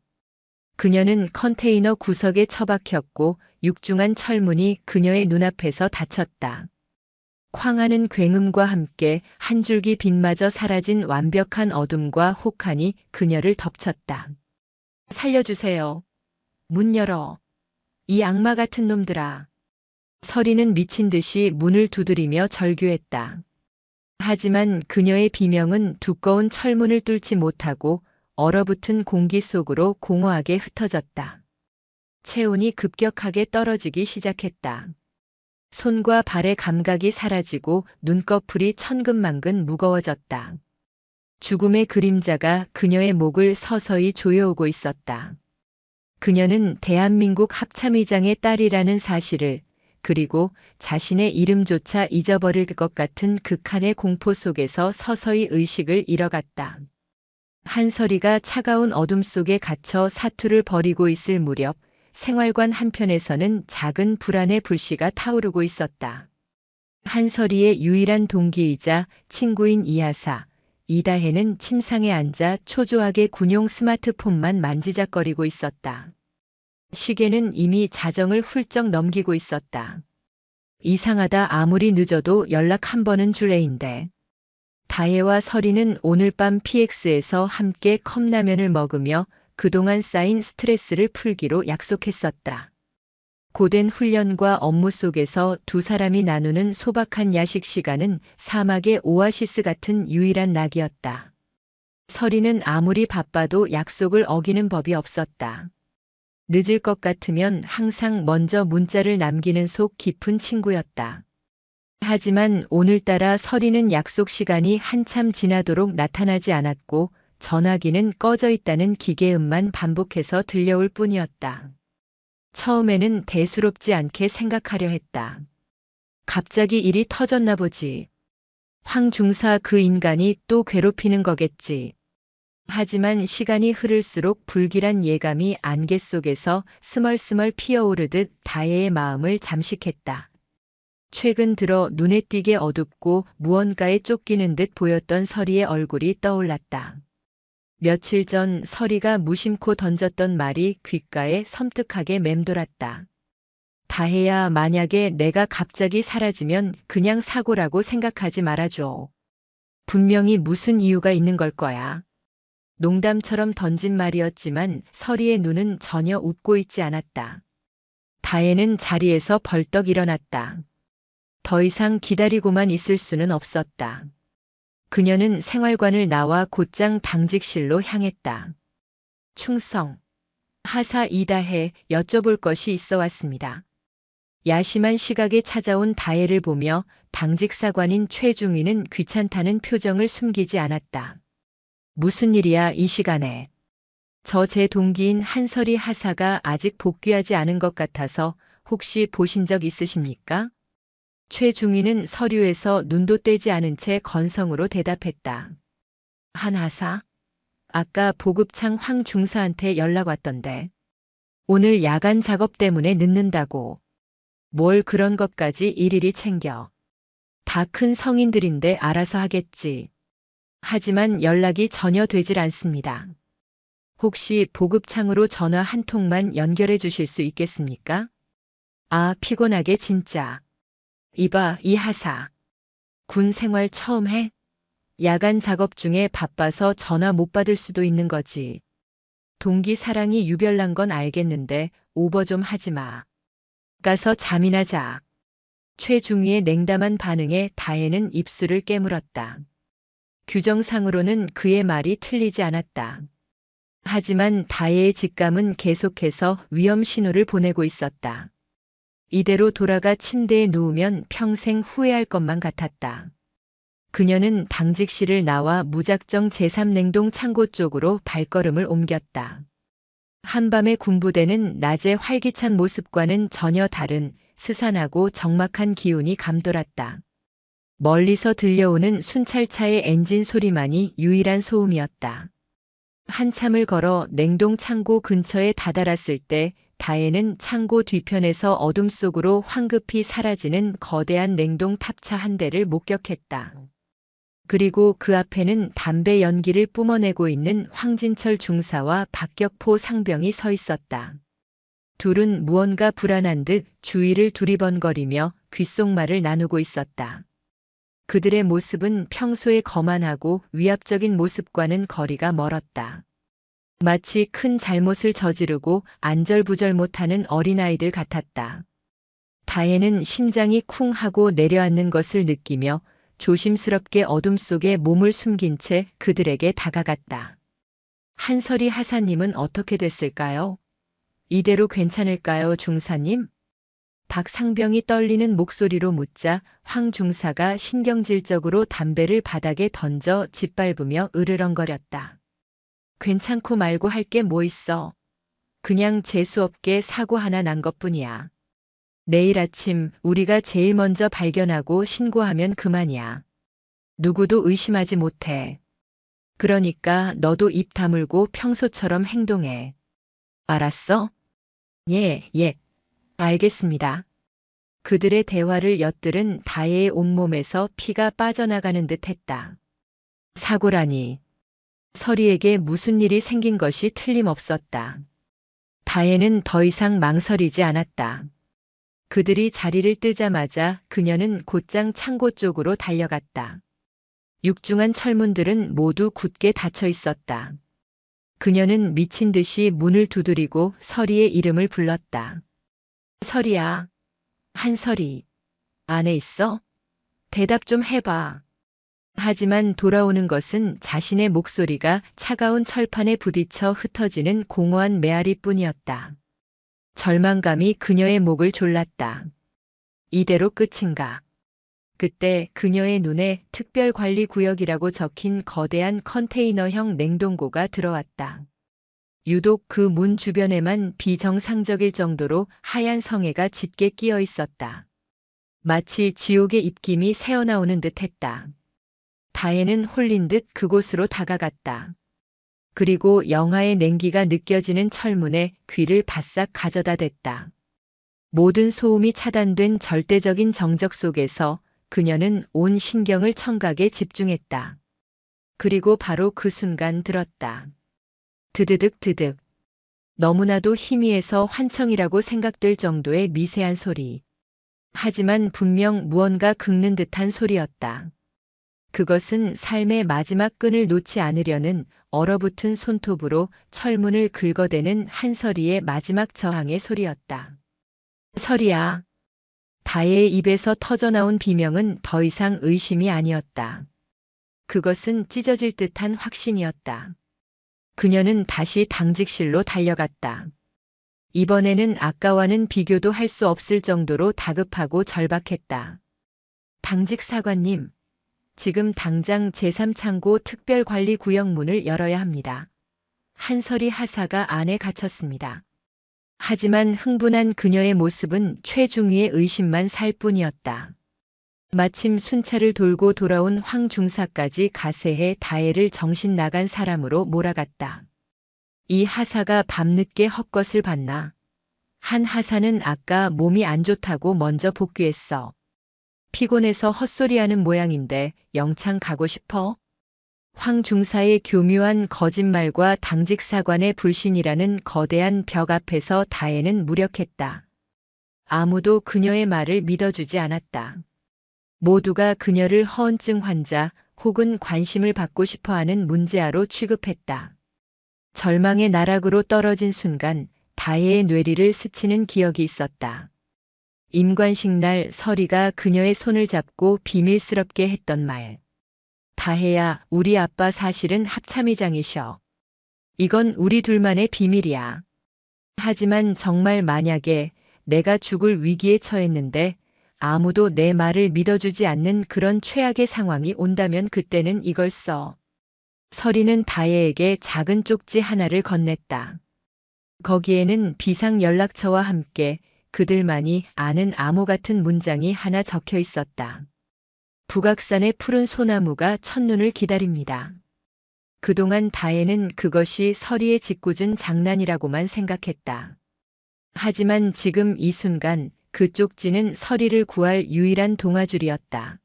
그녀는 컨테이너 구석에 처박혔고 육중한 철문이 그녀의 눈앞에서 닫혔다. 쾅하는 굉음과 함께 한 줄기 빛마저 사라진 완벽한 어둠과 혹한이 그녀를 덮쳤다. 살려주세요. 문 열어. 이 악마 같은 놈들아. 서리는 미친 듯이 문을 두드리며 절규했다. 하지만 그녀의 비명은 두꺼운 철문을 뚫지 못하고 얼어붙은 공기 속으로 공허하게 흩어졌다. 체온이 급격하게 떨어지기 시작했다. 손과 발의 감각이 사라지고 눈꺼풀이 천근만근 무거워졌다. 죽음의 그림자가 그녀의 목을 서서히 조여오고 있었다. 그녀는 대한민국 합참의장의 딸이라는 사실을, 그리고 자신의 이름조차 잊어버릴 것 같은 극한의 공포 속에서 서서히 의식을 잃어갔다. 한서리가 차가운 어둠 속에 갇혀 사투를 벌이고 있을 무렵 생활관 한편에서는 작은 불안의 불씨가 타오르고 있었다. 한서리의 유일한 동기이자 친구인 이하사, 이다혜는 침상에 앉아 초조하게 군용 스마트폰만 만지작거리고 있었다. 시계는 이미 자정을 훌쩍 넘기고 있었다. 이상하다, 아무리 늦어도 연락 한 번은 줄 애인데. 다혜와 서리는 오늘 밤 PX에서 함께 컵라면을 먹으며 그동안 쌓인 스트레스를 풀기로 약속했었다. 고된 훈련과 업무 속에서 두 사람이 나누는 소박한 야식 시간은 사막의 오아시스 같은 유일한 낙이었다. 서리는 아무리 바빠도 약속을 어기는 법이 없었다. 늦을 것 같으면 항상 먼저 문자를 남기는 속 깊은 친구였다. 하지만 오늘따라 서리는 약속 시간이 한참 지나도록 나타나지 않았고 전화기는 꺼져 있다는 기계음만 반복해서 들려올 뿐이었다. 처음에는 대수롭지 않게 생각하려 했다. 갑자기 일이 터졌나 보지. 황 중사 그 인간이 또 괴롭히는 거겠지. 하지만 시간이 흐를수록 불길한 예감이 안개 속에서 스멀스멀 피어오르듯 다혜의 마음을 잠식했다. 최근 들어 눈에 띄게 어둡고 무언가에 쫓기는 듯 보였던 서리의 얼굴이 떠올랐다. 며칠 전 서리가 무심코 던졌던 말이 귓가에 섬뜩하게 맴돌았다. 다혜야, 만약에 내가 갑자기 사라지면 그냥 사고라고 생각하지 말아줘. 분명히 무슨 이유가 있는 걸 거야. 농담처럼 던진 말이었지만 서리의 눈은 전혀 웃고 있지 않았다. 다혜는 자리에서 벌떡 일어났다. 더 이상 기다리고만 있을 수는 없었다. 그녀는 생활관을 나와 곧장 당직실로 향했다. 충성. 하사 이다혜, 여쭤볼 것이 있어 왔습니다. 야심한 시각에 찾아온 다혜를 보며 당직사관인 최중위는 귀찮다는 표정을 숨기지 않았다. 무슨 일이야, 이 시간에. 저 제 동기인 한서리 하사가 아직 복귀하지 않은 것 같아서 혹시 보신 적 있으십니까? 최중위는 서류에서 눈도 떼지 않은 채 건성으로 대답했다. 한 하사? 아까 보급창 황 중사한테 연락 왔던데. 오늘 야간 작업 때문에 늦는다고. 뭘 그런 것까지 일일이 챙겨. 다 큰 성인들인데 알아서 하겠지. 하지만 연락이 전혀 되질 않습니다. 혹시 보급창으로 전화 한 통만 연결해 주실 수 있겠습니까? 아, 피곤하게 진짜. 이봐, 이 하사. 군 생활 처음 해? 야간 작업 중에 바빠서 전화 못 받을 수도 있는 거지. 동기 사랑이 유별난 건 알겠는데 오버 좀 하지 마. 가서 잠이나 자. 최중위의 냉담한 반응에 다혜는 입술을 깨물었다. 규정상으로는 그의 말이 틀리지 않았다. 하지만 다혜의 직감은 계속해서 위험 신호를 보내고 있었다. 이대로 돌아가 침대에 누우면 평생 후회할 것만 같았다. 그녀는 당직실을 나와 무작정 제3냉동 창고 쪽으로 발걸음을 옮겼다. 한밤의 군부대는 낮의 활기찬 모습과는 전혀 다른 스산하고 적막한 기운이 감돌았다. 멀리서 들려오는 순찰차의 엔진 소리만이 유일한 소음이었다. 한참을 걸어 냉동 창고 근처에 다다랐을 때 다혜는 창고 뒤편에서 어둠 속으로 황급히 사라지는 거대한 냉동 탑차 한 대를 목격했다. 그리고 그 앞에는 담배 연기를 뿜어내고 있는 황진철 중사와 박격포 상병이 서 있었다. 둘은 무언가 불안한 듯 주위를 두리번거리며 귓속말을 나누고 있었다. 그들의 모습은 평소에 거만하고 위압적인 모습과는 거리가 멀었다. 마치 큰 잘못을 저지르고 안절부절 못하는 어린아이들 같았다. 다혜는 심장이 쿵 하고 내려앉는 것을 느끼며 조심스럽게 어둠 속에 몸을 숨긴 채 그들에게 다가갔다. 한설이 하사님은 어떻게 됐을까요? 이대로 괜찮을까요, 중사님? 박 상병이 떨리는 목소리로 묻자 황 중사가 신경질적으로 담배를 바닥에 던져 짓밟으며 으르렁거렸다. 괜찮고 말고 할 게 뭐 있어. 그냥 재수없게 사고 하나 난 것뿐이야. 내일 아침 우리가 제일 먼저 발견하고 신고하면 그만이야. 누구도 의심하지 못해. 그러니까 너도 입 다물고 평소처럼 행동해. 알았어? 예, 알겠습니다. 그들의 대화를 엿들은 다혜의 온몸에서 피가 빠져나가는 듯 했다. 사고라니. 설이에게 무슨 일이 생긴 것이 틀림없었다. 다혜는 더 이상 망설이지 않았다. 그들이 자리를 뜨자마자 그녀는 곧장 창고 쪽으로 달려갔다. 육중한 철문들은 모두 굳게 닫혀 있었다. 그녀는 미친 듯이 문을 두드리고 설이의 이름을 불렀다. 설이야. 한설이. 안에 있어? 대답 좀 해봐. 하지만 돌아오는 것은 자신의 목소리가 차가운 철판에 부딪혀 흩어지는 공허한 메아리뿐이었다. 절망감이 그녀의 목을 졸랐다. 이대로 끝인가? 그때 그녀의 눈에 특별관리구역이라고 적힌 거대한 컨테이너형 냉동고가 들어왔다. 유독 그 문 주변에만 비정상적일 정도로 하얀 성에가 짙게 끼어 있었다. 마치 지옥의 입김이 새어나오는 듯 했다. 다혜는 홀린 듯 그곳으로 다가갔다. 그리고 영하의 냉기가 느껴지는 철문에 귀를 바싹 가져다 댔다. 모든 소음이 차단된 절대적인 정적 속에서 그녀는 온 신경을 청각에 집중했다. 그리고 바로 그 순간 들었다. 드드득 드득. 너무나도 희미해서 환청이라고 생각될 정도의 미세한 소리. 하지만 분명 무언가 긁는 듯한 소리였다. 그것은 삶의 마지막 끈을 놓지 않으려는 얼어붙은 손톱으로 철문을 긁어대는 한설이의 마지막 저항의 소리였다. 설이야. 다혜의 입에서 터져나온 비명은 더 이상 의심이 아니었다. 그것은 찢어질 듯한 확신이었다. 그녀는 다시 당직실로 달려갔다. 이번에는 아까와는 비교도 할 수 없을 정도로 다급하고 절박했다. 당직 사관님, 지금 당장 제3창고 특별관리구역 문을 열어야 합니다. 한설이 하사가 안에 갇혔습니다. 하지만 흥분한 그녀의 모습은 최중위의 의심만 살 뿐이었다. 마침 순찰을 돌고 돌아온 황 중사까지 가세해 다혜를 정신 나간 사람으로 몰아갔다. 이 하사가 밤늦게 헛것을 봤나? 한 하사는 아까 몸이 안 좋다고 먼저 복귀했어. 피곤해서 헛소리하는 모양인데 영창 가고 싶어? 황 중사의 교묘한 거짓말과 당직 사관의 불신이라는 거대한 벽 앞에서 다혜는 무력했다. 아무도 그녀의 말을 믿어주지 않았다. 모두가 그녀를 허언증 환자 혹은 관심을 받고 싶어하는 문제아로 취급했다. 절망의 나락으로 떨어진 순간 다혜의 뇌리를 스치는 기억이 있었다. 임관식 날 설이가 그녀의 손을 잡고 비밀스럽게 했던 말. 다혜야, 우리 아빠 사실은 합참의장이셔. 이건 우리 둘만의 비밀이야. 하지만 정말 만약에 내가 죽을 위기에 처했는데 아무도 내 말을 믿어주지 않는 그런 최악의 상황이 온다면 그때는 이걸 써. 설이는 다혜에게 작은 쪽지 하나를 건넸다. 거기에는 비상 연락처와 함께 그들만이 아는 암호 같은 문장이 하나 적혀 있었다. 북악산의 푸른 소나무가 첫눈을 기다립니다. 그동안 다혜는 그것이 서리의 짓궂은 장난이라고만 생각했다. 하지만 지금 이 순간 그 쪽지는 서리를 구할 유일한 동아줄이었다.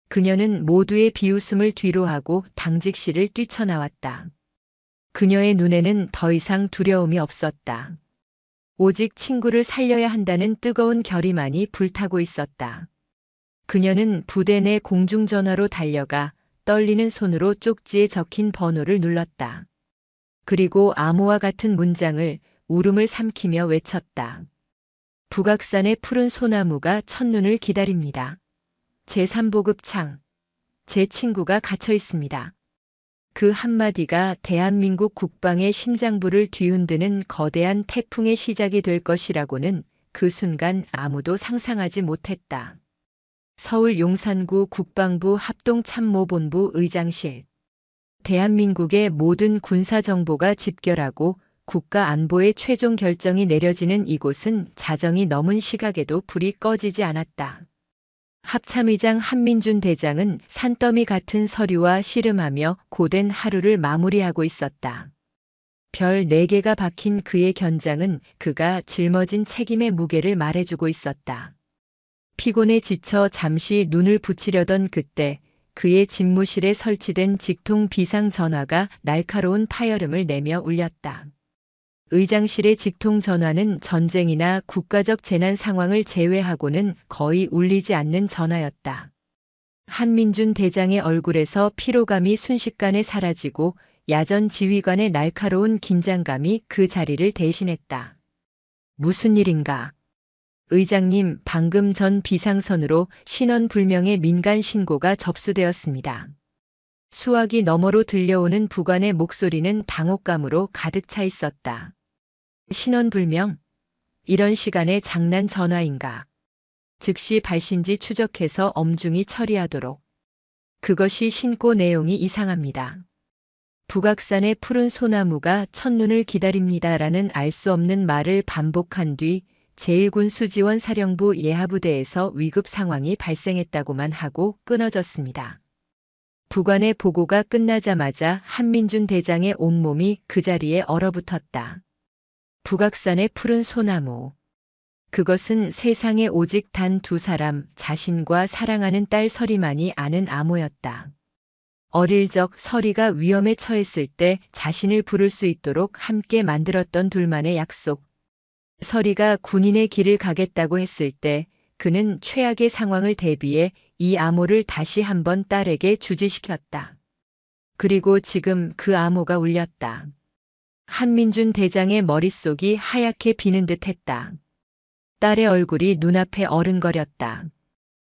그녀는 모두의 비웃음을 뒤로하고 당직실을 뛰쳐나왔다. 그녀의 눈에는 더 이상 두려움이 없었다. 오직 친구를 살려야 한다는 뜨거운 결의만이 불타고 있었다. 그녀는 부대 내 공중전화로 달려가 떨리는 손으로 쪽지에 적힌 번호를 눌렀다. 그리고 암호와 같은 문장을 울음을 삼키며 외쳤다. 북악산의 푸른 소나무가 첫눈을 기다립니다. 제3보급 창. 제 친구가 갇혀 있습니다. 그 한마디가 대한민국 국방의 심장부를 뒤흔드는 거대한 태풍의 시작이 될 것이라고는 그 순간 아무도 상상하지 못했다. 서울 용산구 국방부 합동참모본부 의장실. 대한민국의 모든 군사정보가 집결하고 국가 안보의 최종 결정이 내려지는 이곳은 자정이 넘은 시각에도 불이 꺼지지 않았다. 합참의장 한민준 대장은 산더미 같은 서류와 씨름하며 고된 하루를 마무리하고 있었다. 별 4개가 박힌 그의 견장은 그가 짊어진 책임의 무게를 말해주고 있었다. 피곤에 지쳐 잠시 눈을 붙이려던 그때 그의 집무실에 설치된 직통 비상 전화가 날카로운 파열음을 내며 울렸다. 의장실의 직통 전화는 전쟁이나 국가적 재난 상황을 제외하고는 거의 울리지 않는 전화였다. 한민준 대장의 얼굴에서 피로감이 순식간에 사라지고 야전 지휘관의 날카로운 긴장감이 그 자리를 대신했다. 무슨 일인가? 의장님, 방금 전 비상선으로 신원불명의 민간 신고가 접수되었습니다. 수화기 너머로 들려오는 부관의 목소리는 당혹감으로 가득 차 있었다. 신원불명? 이런 시간에 장난 전화인가? 즉시 발신지 추적해서 엄중히 처리하도록. 그것이 신고 내용이 이상합니다. 북악산의 푸른 소나무가 첫눈을 기다립니다라는 알 수 없는 말을 반복한 뒤 제1군수지원사령부 예하부대에서 위급 상황이 발생했다고만 하고 끊어졌습니다. 부관의 보고가 끝나자마자 한민준 대장의 온몸이 그 자리에 얼어붙었다. 북악산의 푸른 소나무. 그것은 세상에 오직 단 2사람, 자신과 사랑하는 딸 서리만이 아는 암호였다. 어릴 적 서리가 위험에 처했을 때 자신을 부를 수 있도록 함께 만들었던 둘만의 약속. 서리가 군인의 길을 가겠다고 했을 때 그는 최악의 상황을 대비해 이 암호를 다시 한번 딸에게 주지시켰다. 그리고 지금 그 암호가 울렸다. 한민준 대장의 머릿속이 하얗게 비는 듯 했다. 딸의 얼굴이 눈앞에 어른거렸다.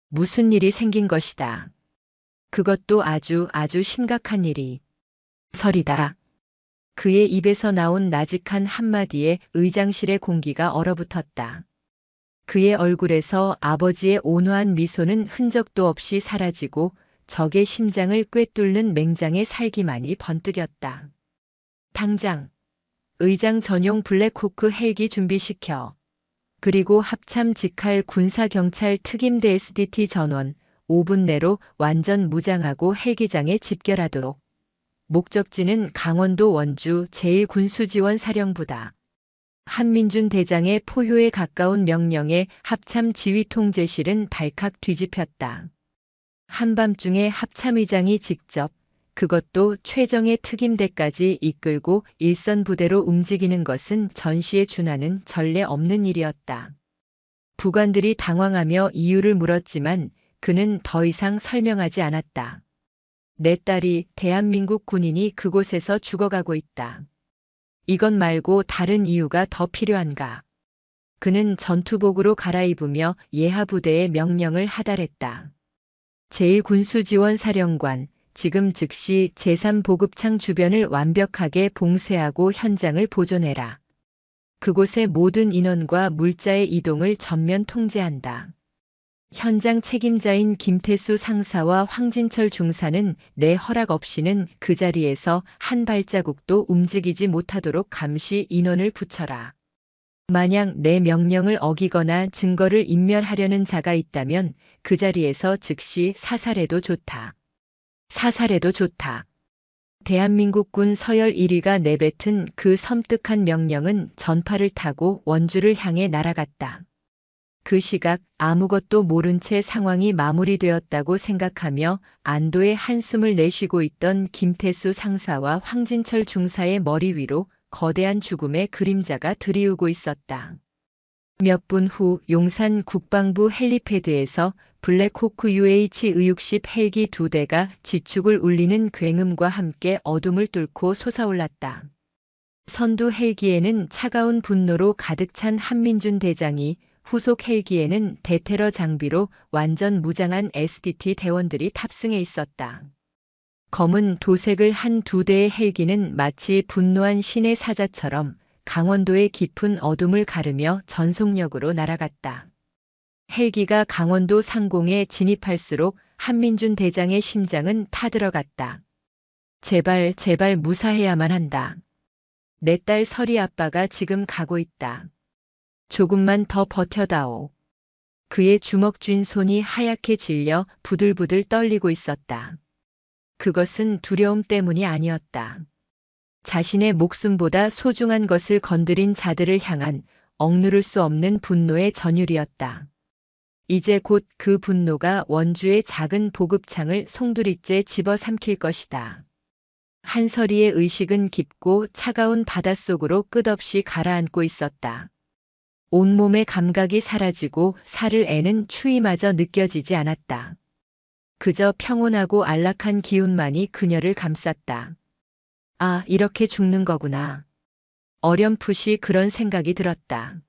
무슨 일이 생긴 것이다. 그것도 아주 심각한 일이. 서리다. 그의 입에서 나온 나직한 한마디에 의장실의 공기가 얼어붙었다. 그의 얼굴에서 아버지의 온화한 미소는 흔적도 없이 사라지고 적의 심장을 꿰뚫는 맹장의 살기만이 번뜩였다. 당장 의장 전용 블랙호크 헬기 준비시켜. 그리고 합참 직할 군사경찰 특임대 SDT 전원 5분 내로 완전 무장하고 헬기장에 집결하도록. 목적지는 강원도 원주 제1군수지원사령부다. 한민준 대장의 포효에 가까운 명령에 합참 지휘통제실은 발칵 뒤집혔다. 한밤중에 합참의장이 직접, 그것도 최정예 특임대까지 이끌고 일선 부대로 움직이는 것은 전시에 준하는 전례 없는 일이었다. 부관들이 당황하며 이유를 물었지만 그는 더 이상 설명하지 않았다. 내 딸이 대한민국 군인이 그곳에서 죽어가고 있다. 이것 말고 다른 이유가 더 필요한가? 그는 전투복으로 갈아입으며 예하부대의 명령을 하달했다. 제1군수지원사령관, 지금 즉시 제3보급창 주변을 완벽하게 봉쇄하고 현장을 보존해라. 그곳의 모든 인원과 물자의 이동을 전면 통제한다. 현장 책임자인 김태수 상사와 황진철 중사는 내 허락 없이는 그 자리에서 한 발자국도 움직이지 못하도록 감시 인원을 붙여라. 만약 내 명령을 어기거나 증거를 인멸하려는 자가 있다면 그 자리에서 즉시 사살해도 좋다. 사살해도 좋다. 대한민국군 서열 1위가 내뱉은 그 섬뜩한 명령은 전파를 타고 원주를 향해 날아갔다. 그 시각 아무것도 모른 채 상황이 마무리되었다고 생각하며 안도의 한숨을 내쉬고 있던 김태수 상사와 황진철 중사의 머리 위로 거대한 죽음의 그림자가 드리우고 있었다. 몇 분 후 용산 국방부 헬리패드에서 블랙호크 UH-60 헬기 2대가 지축을 울리는 굉음과 함께 어둠을 뚫고 솟아올랐다. 선두 헬기에는 차가운 분노로 가득 찬 한민준 대장이, 후속 헬기에는 대테러 장비로 완전 무장한 SDT 대원들이 탑승해 있었다. 검은 도색을 한 2대의 헬기는 마치 분노한 신의 사자처럼 강원도의 깊은 어둠을 가르며 전속력으로 날아갔다. 헬기가 강원도 상공에 진입할수록 한민준 대장의 심장은 타들어갔다. 제발 제발 무사해야만 한다. 내 딸 설이 아빠가 지금 가고 있다. 조금만 더 버텨다오. 그의 주먹 쥔 손이 하얗게 질려 부들부들 떨리고 있었다. 그것은 두려움 때문이 아니었다. 자신의 목숨보다 소중한 것을 건드린 자들을 향한 억누를 수 없는 분노의 전율이었다. 이제 곧 그 분노가 원주의 작은 보급창을 송두리째 집어삼킬 것이다. 한서리의 의식은 깊고 차가운 바닷속으로 끝없이 가라앉고 있었다. 온몸의 감각이 사라지고 살을 애는 추위마저 느껴지지 않았다. 그저 평온하고 안락한 기운만이 그녀를 감쌌다. 아, 이렇게 죽는 거구나. 어렴풋이 그런 생각이 들었다.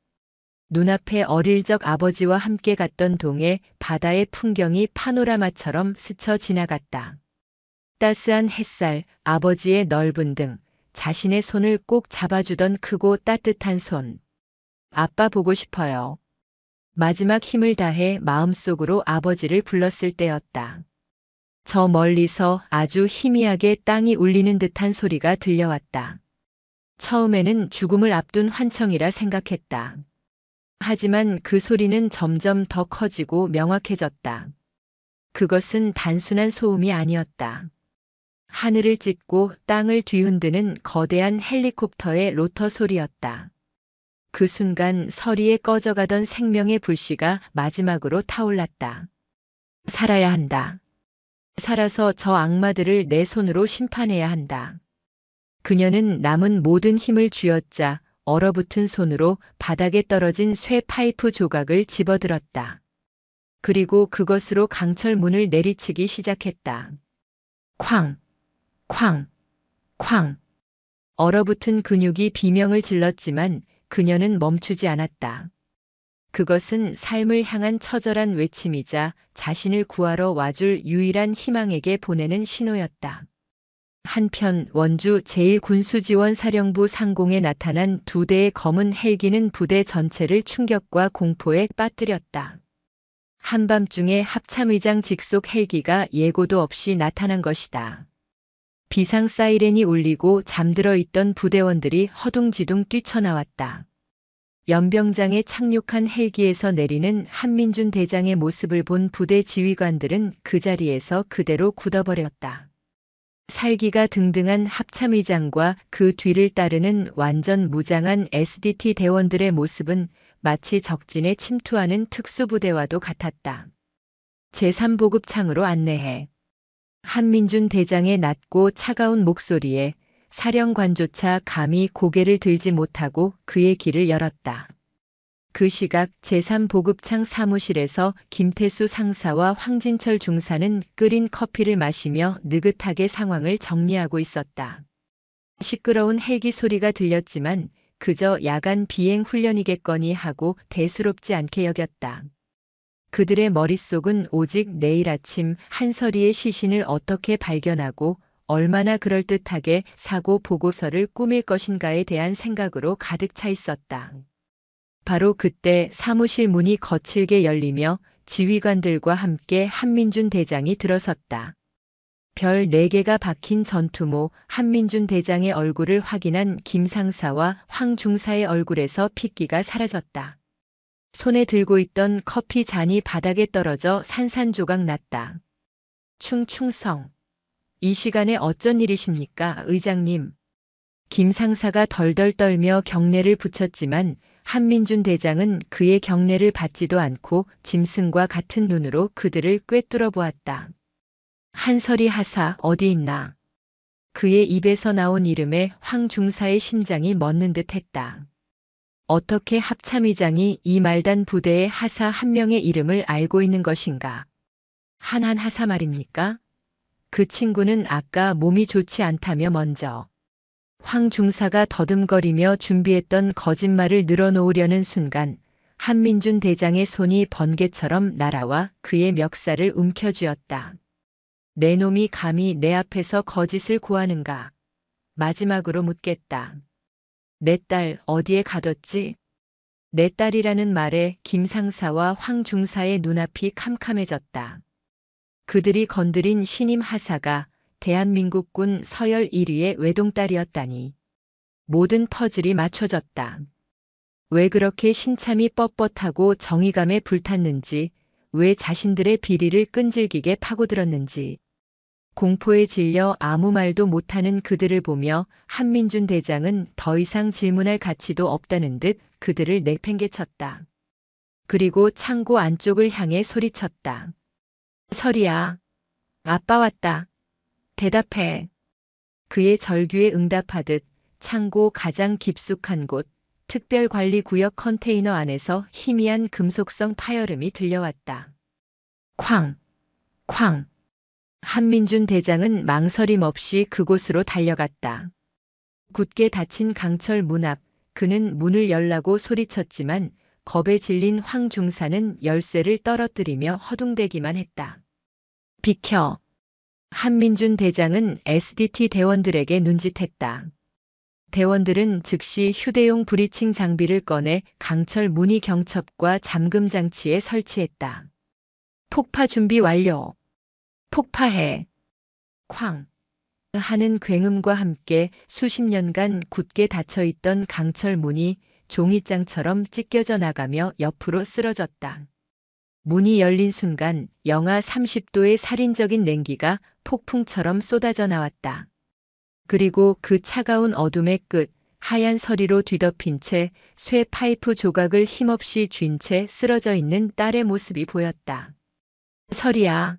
눈앞에 어릴 적 아버지와 함께 갔던 동해 바다의 풍경이 파노라마처럼 스쳐 지나갔다. 따스한 햇살, 아버지의 넓은 등, 자신의 손을 꼭 잡아주던 크고 따뜻한 손. 아빠 보고 싶어요. 마지막 힘을 다해 마음속으로 아버지를 불렀을 때였다. 저 멀리서 아주 희미하게 땅이 울리는 듯한 소리가 들려왔다. 처음에는 죽음을 앞둔 환청이라 생각했다. 하지만 그 소리는 점점 더 커지고 명확해졌다. 그것은 단순한 소음이 아니었다. 하늘을 찢고 땅을 뒤흔드는 거대한 헬리콥터의 로터 소리였다. 그 순간 서리에 꺼져가던 생명의 불씨가 마지막으로 타올랐다. 살아야 한다. 살아서 저 악마들을 내 손으로 심판해야 한다. 그녀는 남은 모든 힘을 쥐어짜 얼어붙은 손으로 바닥에 떨어진 쇠 파이프 조각을 집어들었다. 그리고 그것으로 강철 문을 내리치기 시작했다. 쾅! 쾅! 쾅! 얼어붙은 근육이 비명을 질렀지만 그녀는 멈추지 않았다. 그것은 삶을 향한 처절한 외침이자 자신을 구하러 와줄 유일한 희망에게 보내는 신호였다. 한편 원주 제1군수지원사령부 상공에 나타난 2대의 검은 헬기는 부대 전체를 충격과 공포에 빠뜨렸다. 한밤중에 합참의장 직속 헬기가 예고도 없이 나타난 것이다. 비상 사이렌이 울리고 잠들어 있던 부대원들이 허둥지둥 뛰쳐나왔다. 연병장에 착륙한 헬기에서 내리는 한민준 대장의 모습을 본 부대 지휘관들은 그 자리에서 그대로 굳어버렸다. 살기가 등등한 합참의장과 그 뒤를 따르는 완전 무장한 SDT 대원들의 모습은 마치 적진에 침투하는 특수부대와도 같았다. 제3보급창으로 안내해. 한민준 대장의 낮고 차가운 목소리에 사령관조차 감히 고개를 들지 못하고 그의 길을 열었다. 그 시각 제3보급창 사무실에서 김태수 상사와 황진철 중사는 끓인 커피를 마시며 느긋하게 상황을 정리하고 있었다. 시끄러운 헬기 소리가 들렸지만 그저 야간 비행 훈련이겠거니 하고 대수롭지 않게 여겼다. 그들의 머릿속은 오직 내일 아침 한서리의 시신을 어떻게 발견하고 얼마나 그럴듯하게 사고 보고서를 꾸밀 것인가에 대한 생각으로 가득 차 있었다. 바로 그때 사무실 문이 거칠게 열리며 지휘관들과 함께 한민준 대장이 들어섰다. 별 4개가 박힌 전투모 한민준 대장의 얼굴을 확인한 김 상사와 황 중사의 얼굴에서 핏기가 사라졌다. 손에 들고 있던 커피 잔이 바닥에 떨어져 산산조각 났다. 충충성. 이 시간에 어쩐 일이십니까, 의장님? 김 상사가 덜덜 떨며 경례를 붙였지만 한민준 대장은 그의 경례를 받지도 않고 짐승과 같은 눈으로 그들을 꿰뚫어 보았다. 한설이 하사 어디 있나? 그의 입에서 나온 이름에 황 중사의 심장이 멎는 듯 했다. 어떻게 합참의장이 이 말단 부대의 하사 한 명의 이름을 알고 있는 것인가? 한한 하사 말입니까? 그 친구는 아까 몸이 좋지 않다며 먼저. 황 중사가 더듬거리며 준비했던 거짓말을 늘어놓으려는 순간 한민준 대장의 손이 번개처럼 날아와 그의 멱살을 움켜쥐었다. 내 놈이 감히 내 앞에서 거짓을 고하는가? 마지막으로 묻겠다. 내 딸 어디에 가뒀지? 내 딸이라는 말에 김 상사와 황 중사의 눈앞이 캄캄해졌다. 그들이 건드린 신임 하사가 대한민국군 서열 1위의 외동딸이었다니. 모든 퍼즐이 맞춰졌다. 왜 그렇게 신참이 뻣뻣하고 정의감에 불탔는지, 왜 자신들의 비리를 끈질기게 파고들었는지. 공포에 질려 아무 말도 못하는 그들을 보며 한민준 대장은 더 이상 질문할 가치도 없다는 듯 그들을 내팽개쳤다. 그리고 창고 안쪽을 향해 소리쳤다. 설이야. 아빠 왔다. 대답해. 그의 절규에 응답하듯 창고 가장 깊숙한 곳, 특별관리구역 컨테이너 안에서 희미한 금속성 파열음이 들려왔다. 쾅! 쾅! 한민준 대장은 망설임 없이 그곳으로 달려갔다. 굳게 닫힌 강철 문 앞, 그는 문을 열라고 소리쳤지만 겁에 질린 황 중사는 열쇠를 떨어뜨리며 허둥대기만 했다. 비켜! 한민준 대장은 SDT 대원들에게 눈짓했다. 대원들은 즉시 휴대용 브리칭 장비를 꺼내 강철 문의 경첩과 잠금 장치에 설치했다. 폭파 준비 완료. 폭파해. 쾅. 하는 굉음과 함께 수십 년간 굳게 닫혀있던 강철 문이 종이장처럼 찢겨져 나가며 옆으로 쓰러졌다. 문이 열린 순간 영하 30도의 살인적인 냉기가 폭풍처럼 쏟아져 나왔다. 그리고 그 차가운 어둠의 끝, 하얀 서리로 뒤덮인 채 쇠 파이프 조각을 힘없이 쥔 채 쓰러져 있는 딸의 모습이 보였다. 설이야.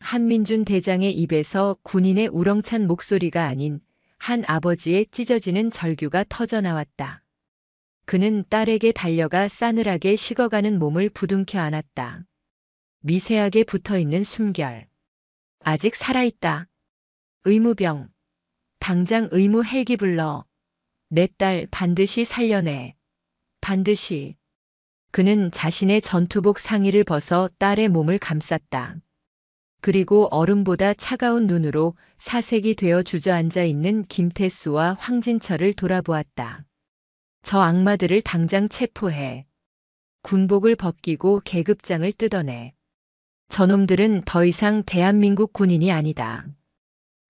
한민준 대장의 입에서 군인의 우렁찬 목소리가 아닌 한 아버지의 찢어지는 절규가 터져 나왔다. 그는 딸에게 달려가 싸늘하게 식어가는 몸을 부둥켜 안았다. 미세하게 붙어있는 숨결. 아직 살아있다. 의무병. 당장 의무 헬기 불러. 내 딸 반드시 살려내. 반드시. 그는 자신의 전투복 상의를 벗어 딸의 몸을 감쌌다. 그리고 얼음보다 차가운 눈으로 사색이 되어 주저앉아 있는 김태수와 황진철을 돌아보았다. 저 악마들을 당장 체포해. 군복을 벗기고 계급장을 뜯어내. 저놈들은 더 이상 대한민국 군인이 아니다.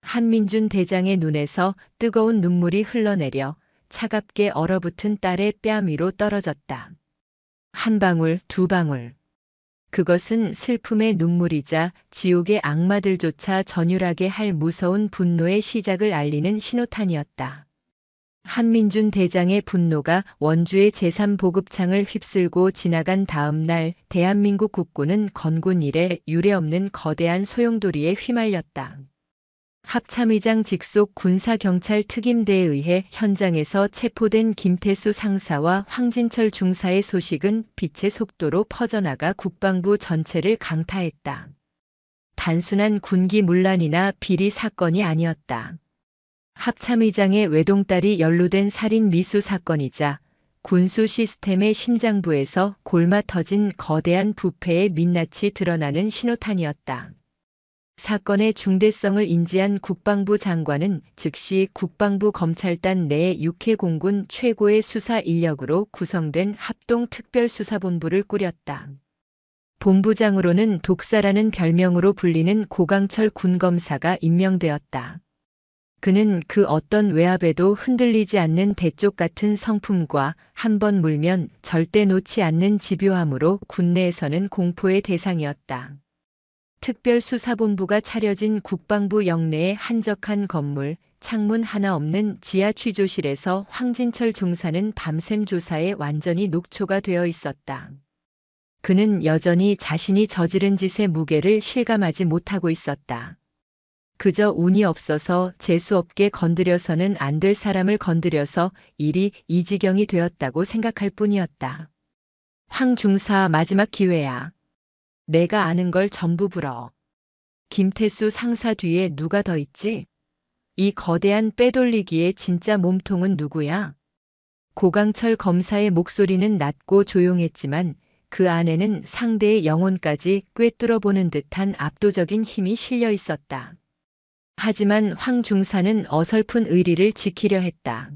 한민준 대장의 눈에서 뜨거운 눈물이 흘러내려 차갑게 얼어붙은 딸의 뺨 위로 떨어졌다. 한 방울, 두 방울. 그것은 슬픔의 눈물이자 지옥의 악마들조차 전율하게 할 무서운 분노의 시작을 알리는 신호탄이었다. 한민준 대장의 분노가 원주의 제3보급창을 휩쓸고 지나간 다음 날 대한민국 국군은 건군 이래 유례없는 거대한 소용돌이에 휘말렸다. 합참의장 직속 군사경찰 특임대에 의해 현장에서 체포된 김태수 상사와 황진철 중사의 소식은 빛의 속도로 퍼져나가 국방부 전체를 강타했다. 단순한 군기 문란이나 비리 사건이 아니었다. 합참의장의 외동딸이 연루된 살인 미수 사건이자 군수 시스템의 심장부에서 골마 터진 거대한 부패의 민낯이 드러나는 신호탄이었다. 사건의 중대성을 인지한 국방부 장관은 즉시 국방부 검찰단 내 육해공군 최고의 수사 인력으로 구성된 합동특별수사본부를 꾸렸다. 본부장으로는 독사라는 별명으로 불리는 고강철 군검사가 임명되었다. 그는 그 어떤 외압에도 흔들리지 않는 대쪽 같은 성품과 한 번 물면 절대 놓지 않는 집요함으로 군내에서는 공포의 대상이었다. 특별수사본부가 차려진 국방부 영내의 한적한 건물, 창문 하나 없는 지하 취조실에서 황진철 중사는 밤샘 조사에 완전히 녹초가 되어 있었다. 그는 여전히 자신이 저지른 짓의 무게를 실감하지 못하고 있었다. 그저 운이 없어서 재수없게 건드려서는 안 될 사람을 건드려서 일이 이 지경이 되었다고 생각할 뿐이었다. 황 중사 마지막 기회야. 내가 아는 걸 전부 불어. 김태수 상사 뒤에 누가 더 있지? 이 거대한 빼돌리기의 진짜 몸통은 누구야? 고강철 검사의 목소리는 낮고 조용했지만 그 안에는 상대의 영혼까지 꿰뚫어보는 듯한 압도적인 힘이 실려 있었다. 하지만 황 중사는 어설픈 의리를 지키려 했다.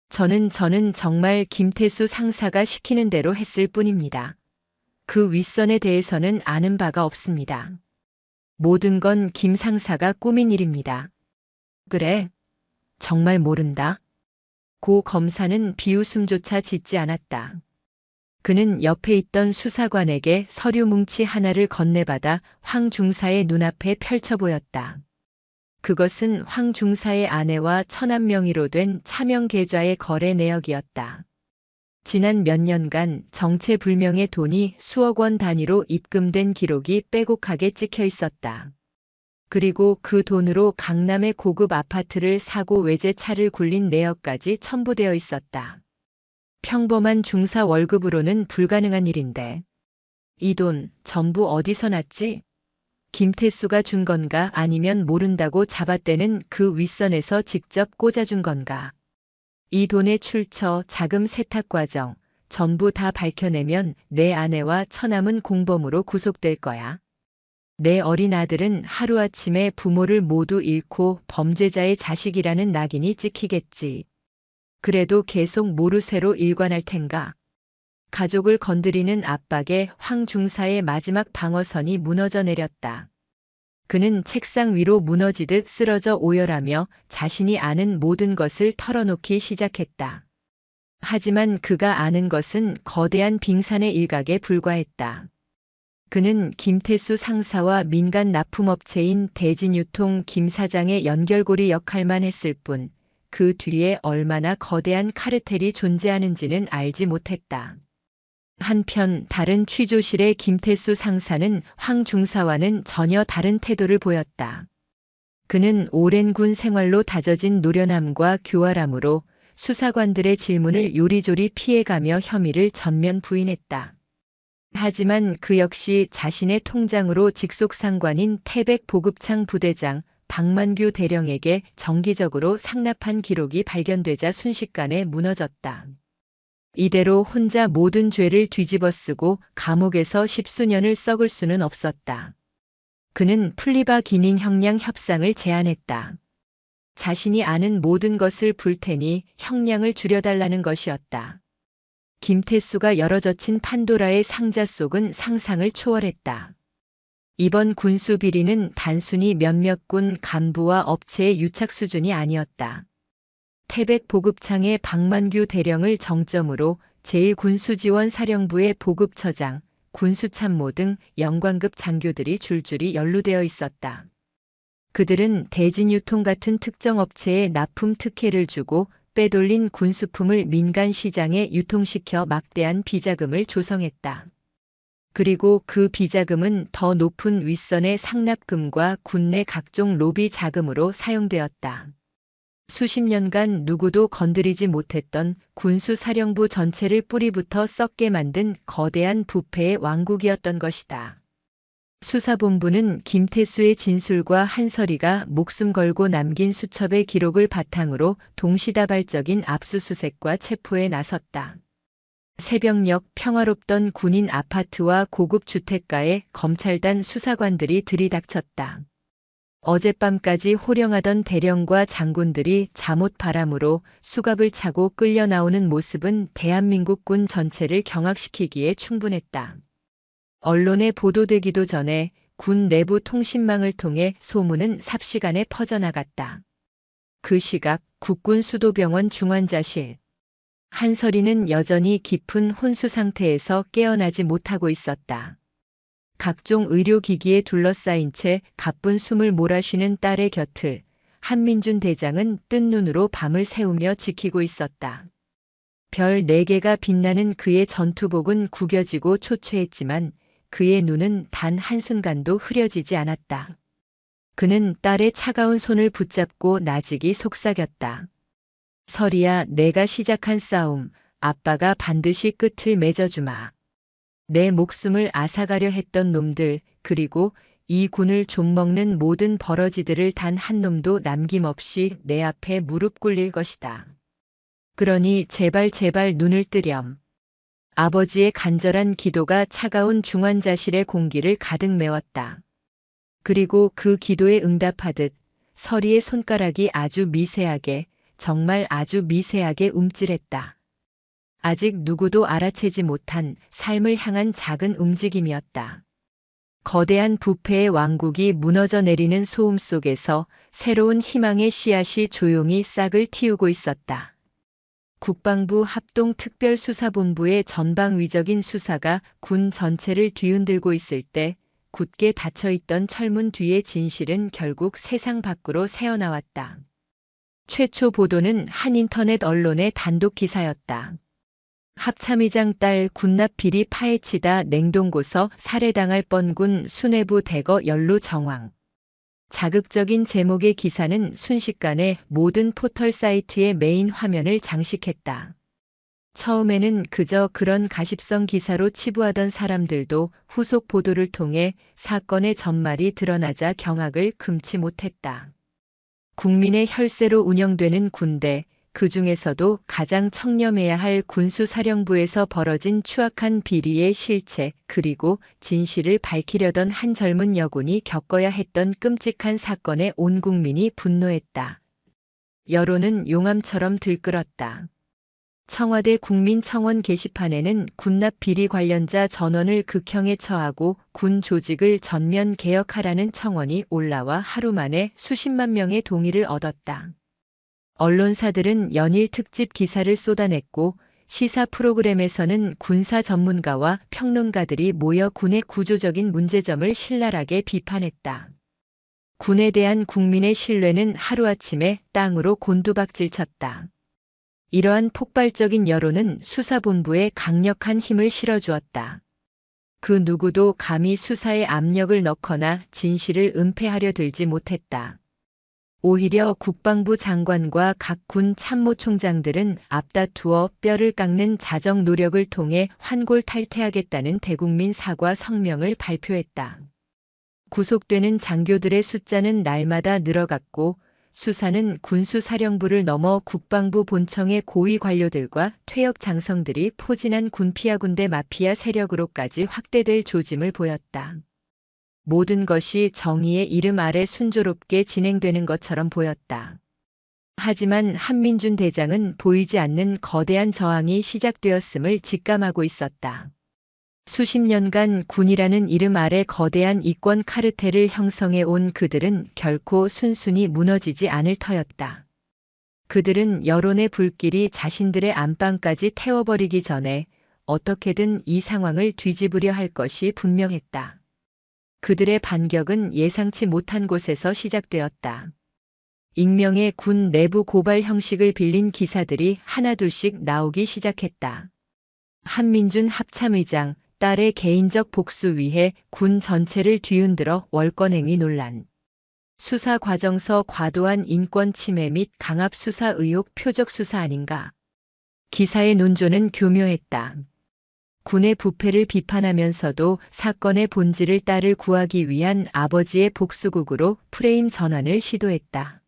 저는 정말 김태수 상사가 시키는 대로 했을 뿐입니다. 그 윗선에 대해서는 아는 바가 없습니다. 모든 건 김 상사가 꾸민 일입니다. 그래? 정말 모른다? 고 검사는 비웃음조차 짓지 않았다. 그는 옆에 있던 수사관에게 서류 뭉치 하나를 건네받아 황 중사의 눈앞에 펼쳐 보였다. 그것은 황 중사의 아내와 천안 명의로 된 차명 계좌의 거래 내역이었다. 지난 몇 년간 정체불명의 돈이 수억 원 단위로 입금된 기록이 빼곡하게 찍혀 있었다. 그리고 그 돈으로 강남의 고급 아파트를 사고 외제차를 굴린 내역까지 첨부되어 있었다. 평범한 중사 월급으로는 불가능한 일인데. 이 돈 전부 어디서 났지? 김태수가 준 건가 아니면 모른다고 잡아떼는 그 윗선에서 직접 꽂아준 건가? 이 돈의 출처, 자금 세탁 과정 전부 다 밝혀내면 내 아내와 처남은 공범으로 구속될 거야. 내 어린 아들은 하루아침에 부모를 모두 잃고 범죄자의 자식이라는 낙인이 찍히겠지. 그래도 계속 모르쇠로 일관할 텐가. 가족을 건드리는 압박에 황 중사의 마지막 방어선이 무너져 내렸다. 그는 책상 위로 무너지듯 쓰러져 오열하며 자신이 아는 모든 것을 털어놓기 시작했다. 하지만 그가 아는 것은 거대한 빙산의 일각에 불과했다. 그는 김태수 상사와 민간 납품업체인 대진유통 김 사장의 연결고리 역할만 했을 뿐, 그 뒤에 얼마나 거대한 카르텔이 존재하는지는 알지 못했다. 한편 다른 취조실의 김태수 상사는 황 중사와는 전혀 다른 태도를 보였다. 그는 오랜 군 생활로 다져진 노련함과 교활함으로 수사관들의 질문을 요리조리 피해가며 혐의를 전면 부인했다. 하지만 그 역시 자신의 통장으로 직속상관인 태백 보급창 부대장 박만규 대령에게 정기적으로 상납한 기록이 발견되자 순식간에 무너졌다. 이대로 혼자 모든 죄를 뒤집어쓰고 감옥에서 십수년을 썩을 수는 없었다. 그는 플리바 기닝 형량 협상을 제안했다. 자신이 아는 모든 것을 불 테니 형량을 줄여달라는 것이었다. 김태수가 열어젖힌 판도라의 상자 속은 상상을 초월했다. 이번 군수 비리는 단순히 몇몇 군 간부와 업체의 유착 수준이 아니었다. 태백 보급창의 박만규 대령을 정점으로 제1군수지원사령부의 보급처장, 군수참모 등 영관급 장교들이 줄줄이 연루되어 있었다. 그들은 대진유통 같은 특정 업체에 납품 특혜를 주고 빼돌린 군수품을 민간 시장에 유통시켜 막대한 비자금을 조성했다. 그리고 그 비자금은 더 높은 윗선의 상납금과 군내 각종 로비 자금으로 사용되었다. 수십 년간 누구도 건드리지 못했던 군수사령부 전체를 뿌리부터 썩게 만든 거대한 부패의 왕국이었던 것이다. 수사본부는 김태수의 진술과 한서리가 목숨 걸고 남긴 수첩의 기록을 바탕으로 동시다발적인 압수수색과 체포에 나섰다. 새벽녘 평화롭던 군인 아파트와 고급 주택가에 검찰단 수사관들이 들이닥쳤다. 어젯밤까지 호령하던 대령과 장군들이 잠옷 바람으로 수갑을 차고 끌려 나오는 모습은 대한민국 군 전체를 경악시키기에 충분했다. 언론에 보도되기도 전에 군 내부 통신망을 통해 소문은 삽시간에 퍼져나갔다. 그 시각 국군 수도병원 중환자실. 한설이는 여전히 깊은 혼수 상태에서 깨어나지 못하고 있었다. 각종 의료기기에 둘러싸인 채 가쁜 숨을 몰아쉬는 딸의 곁을 한민준 대장은 뜬 눈으로 밤을 새우며 지키고 있었다. 별 4개가 빛나는 그의 전투복은 구겨지고 초췌했지만 그의 눈은 단 한순간도 흐려지지 않았다. 그는 딸의 차가운 손을 붙잡고 나직이 속삭였다. 설이야, 내가 시작한 싸움, 아빠가 반드시 끝을 맺어주마. 내 목숨을 앗아가려 했던 놈들, 그리고 이 군을 좀먹는 모든 버러지들을 단 한 놈도 남김없이 내 앞에 무릎 꿇릴 것이다. 그러니 제발 눈을 뜨렴. 아버지의 간절한 기도가 차가운 중환자실의 공기를 가득 메웠다. 그리고 그 기도에 응답하듯 설이의 손가락이 아주 미세하게, 정말 아주 미세하게 움찔했다. 아직 누구도 알아채지 못한 삶을 향한 작은 움직임이었다. 거대한 부패의 왕국이 무너져 내리는 소음 속에서 새로운 희망의 씨앗이 조용히 싹을 틔우고 있었다. 국방부 합동특별수사본부의 전방위적인 수사가 군 전체를 뒤흔들고 있을 때 굳게 닫혀있던 철문 뒤의 진실은 결국 세상 밖으로 새어나왔다. 최초 보도는 한 인터넷 언론의 단독 기사였다. 합참의장 딸 군납 비리 파헤치다 냉동고서 살해당할 뻔군 수뇌부 대거 연루 정황. 자극적인 제목의 기사는 순식간에 모든 포털 사이트의 메인 화면을 장식했다. 처음에는 그저 그런 가십성 기사로 치부하던 사람들도 후속 보도를 통해 사건의 전말이 드러나자 경악을 금치 못했다. 국민의 혈세로 운영되는 군대, 그 중에서도 가장 청렴해야 할 군수사령부에서 벌어진 추악한 비리의 실체, 그리고 진실을 밝히려던 한 젊은 여군이 겪어야 했던 끔찍한 사건에 온 국민이 분노했다. 여론은 용암처럼 들끓었다. 청와대 국민청원 게시판에는 군납 비리 관련자 전원을 극형에 처하고 군 조직을 전면 개혁하라는 청원이 올라와 하루 만에 수십만 명의 동의를 얻었다. 언론사들은 연일 특집 기사를 쏟아냈고 시사 프로그램에서는 군사 전문가와 평론가들이 모여 군의 구조적인 문제점을 신랄하게 비판했다. 군에 대한 국민의 신뢰는 하루아침에 땅으로 곤두박질 쳤다. 이러한 폭발적인 여론은 수사본부에 강력한 힘을 실어주었다. 그 누구도 감히 수사에 압력을 넣거나 진실을 은폐하려 들지 못했다. 오히려 국방부 장관과 각 군 참모총장들은 앞다투어 뼈를 깎는 자정 노력을 통해 환골탈퇴하겠다는 대국민 사과 성명을 발표했다. 구속되는 장교들의 숫자는 날마다 늘어갔고 수사는 군수사령부를 넘어 국방부 본청의 고위 관료들과 퇴역 장성들이 포진한 군피아 군대 마피아 세력으로까지 확대될 조짐을 보였다. 모든 것이 정의의 이름 아래 순조롭게 진행되는 것처럼 보였다. 하지만 한민준 대장은 보이지 않는 거대한 저항이 시작되었음을 직감하고 있었다. 수십 년간 군이라는 이름 아래 거대한 이권 카르텔을 형성해 온 그들은 결코 순순히 무너지지 않을 터였다. 그들은 여론의 불길이 자신들의 안방까지 태워버리기 전에 어떻게든 이 상황을 뒤집으려 할 것이 분명했다. 그들의 반격은 예상치 못한 곳에서 시작되었다. 익명의 군 내부 고발 형식을 빌린 기사들이 하나둘씩 나오기 시작했다. 한민준 합참의장, 딸의 개인적 복수 위해 군 전체를 뒤흔들어 월권행위 논란. 수사 과정서 과도한 인권 침해 및 강압 수사 의혹 표적 수사 아닌가. 기사의 논조는 교묘했다. 군의 부패를 비판하면서도 사건의 본질을 딸을 구하기 위한 아버지의 복수극으로 프레임 전환을 시도했다.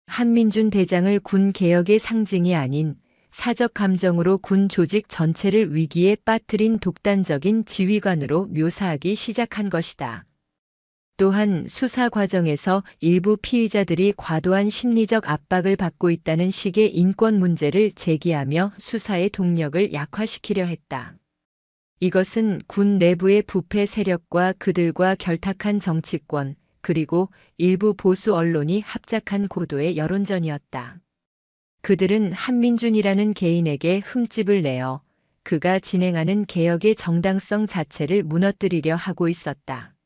한민준 대장을 군 개혁의 상징이 아닌 사적 감정으로 군 조직 전체를 위기에 빠뜨린 독단적인 지휘관으로 묘사하기 시작한 것이다. 또한 수사 과정에서 일부 피의자들이 과도한 심리적 압박을 받고 있다는 식의 인권 문제를 제기하며 수사의 동력을 약화시키려 했다. 이것은 군 내부의 부패 세력과 그들과 결탁한 정치권, 그리고 일부 보수 언론이 합작한 고도의 여론전이었다. 그들은 한민준이라는 개인에게 흠집을 내어 그가 진행하는 개혁의 정당성 자체를 무너뜨리려 하고 있었다.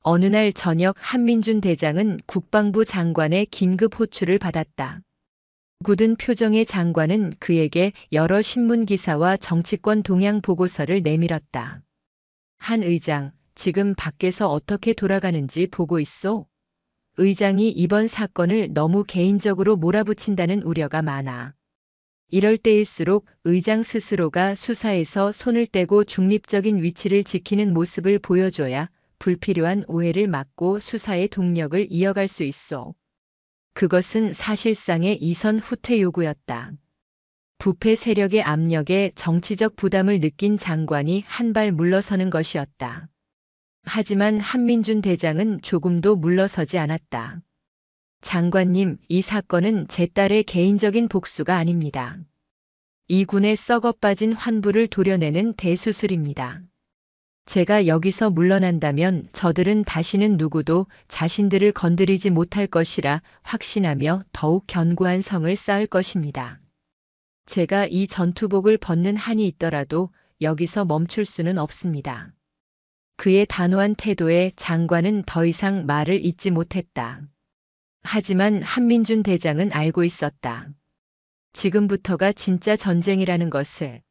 어느 날 저녁 한민준 대장은 국방부 장관의 긴급 호출을 받았다. 굳은 표정의 장관은 그에게 여러 신문 기사와 정치권 동향 보고서를 내밀었다. 한 의장, 지금 밖에서 어떻게 돌아가는지 보고 있소? 의장이 이번 사건을 너무 개인적으로 몰아붙인다는 우려가 많아. 이럴 때일수록 의장 스스로가 수사에서 손을 떼고 중립적인 위치를 지키는 모습을 보여줘야 불필요한 오해를 막고 수사의 동력을 이어갈 수 있어. 그것은 사실상의 이선 후퇴 요구였다. 부패 세력의 압력에 정치적 부담을 느낀 장관이 한 발 물러서는 것이었다. 하지만 한민준 대장은 조금도 물러서지 않았다. 장관님, 이 사건은 제 딸의 개인적인 복수가 아닙니다. 이 군의 썩어빠진 환부를 도려내는 대수술입니다. 제가 여기서 물러난다면 저들은 다시는 누구도 자신들을 건드리지 못할 것이라 확신하며 더욱 견고한 성을 쌓을 것입니다. 제가 이 전투복을 벗는 한이 있더라도 여기서 멈출 수는 없습니다. 그의 단호한 태도에 장관은 더 이상 말을 잇지 못했다. 하지만 한민준 대장은 알고 있었다. 지금부터가 진짜 전쟁이라는 것을.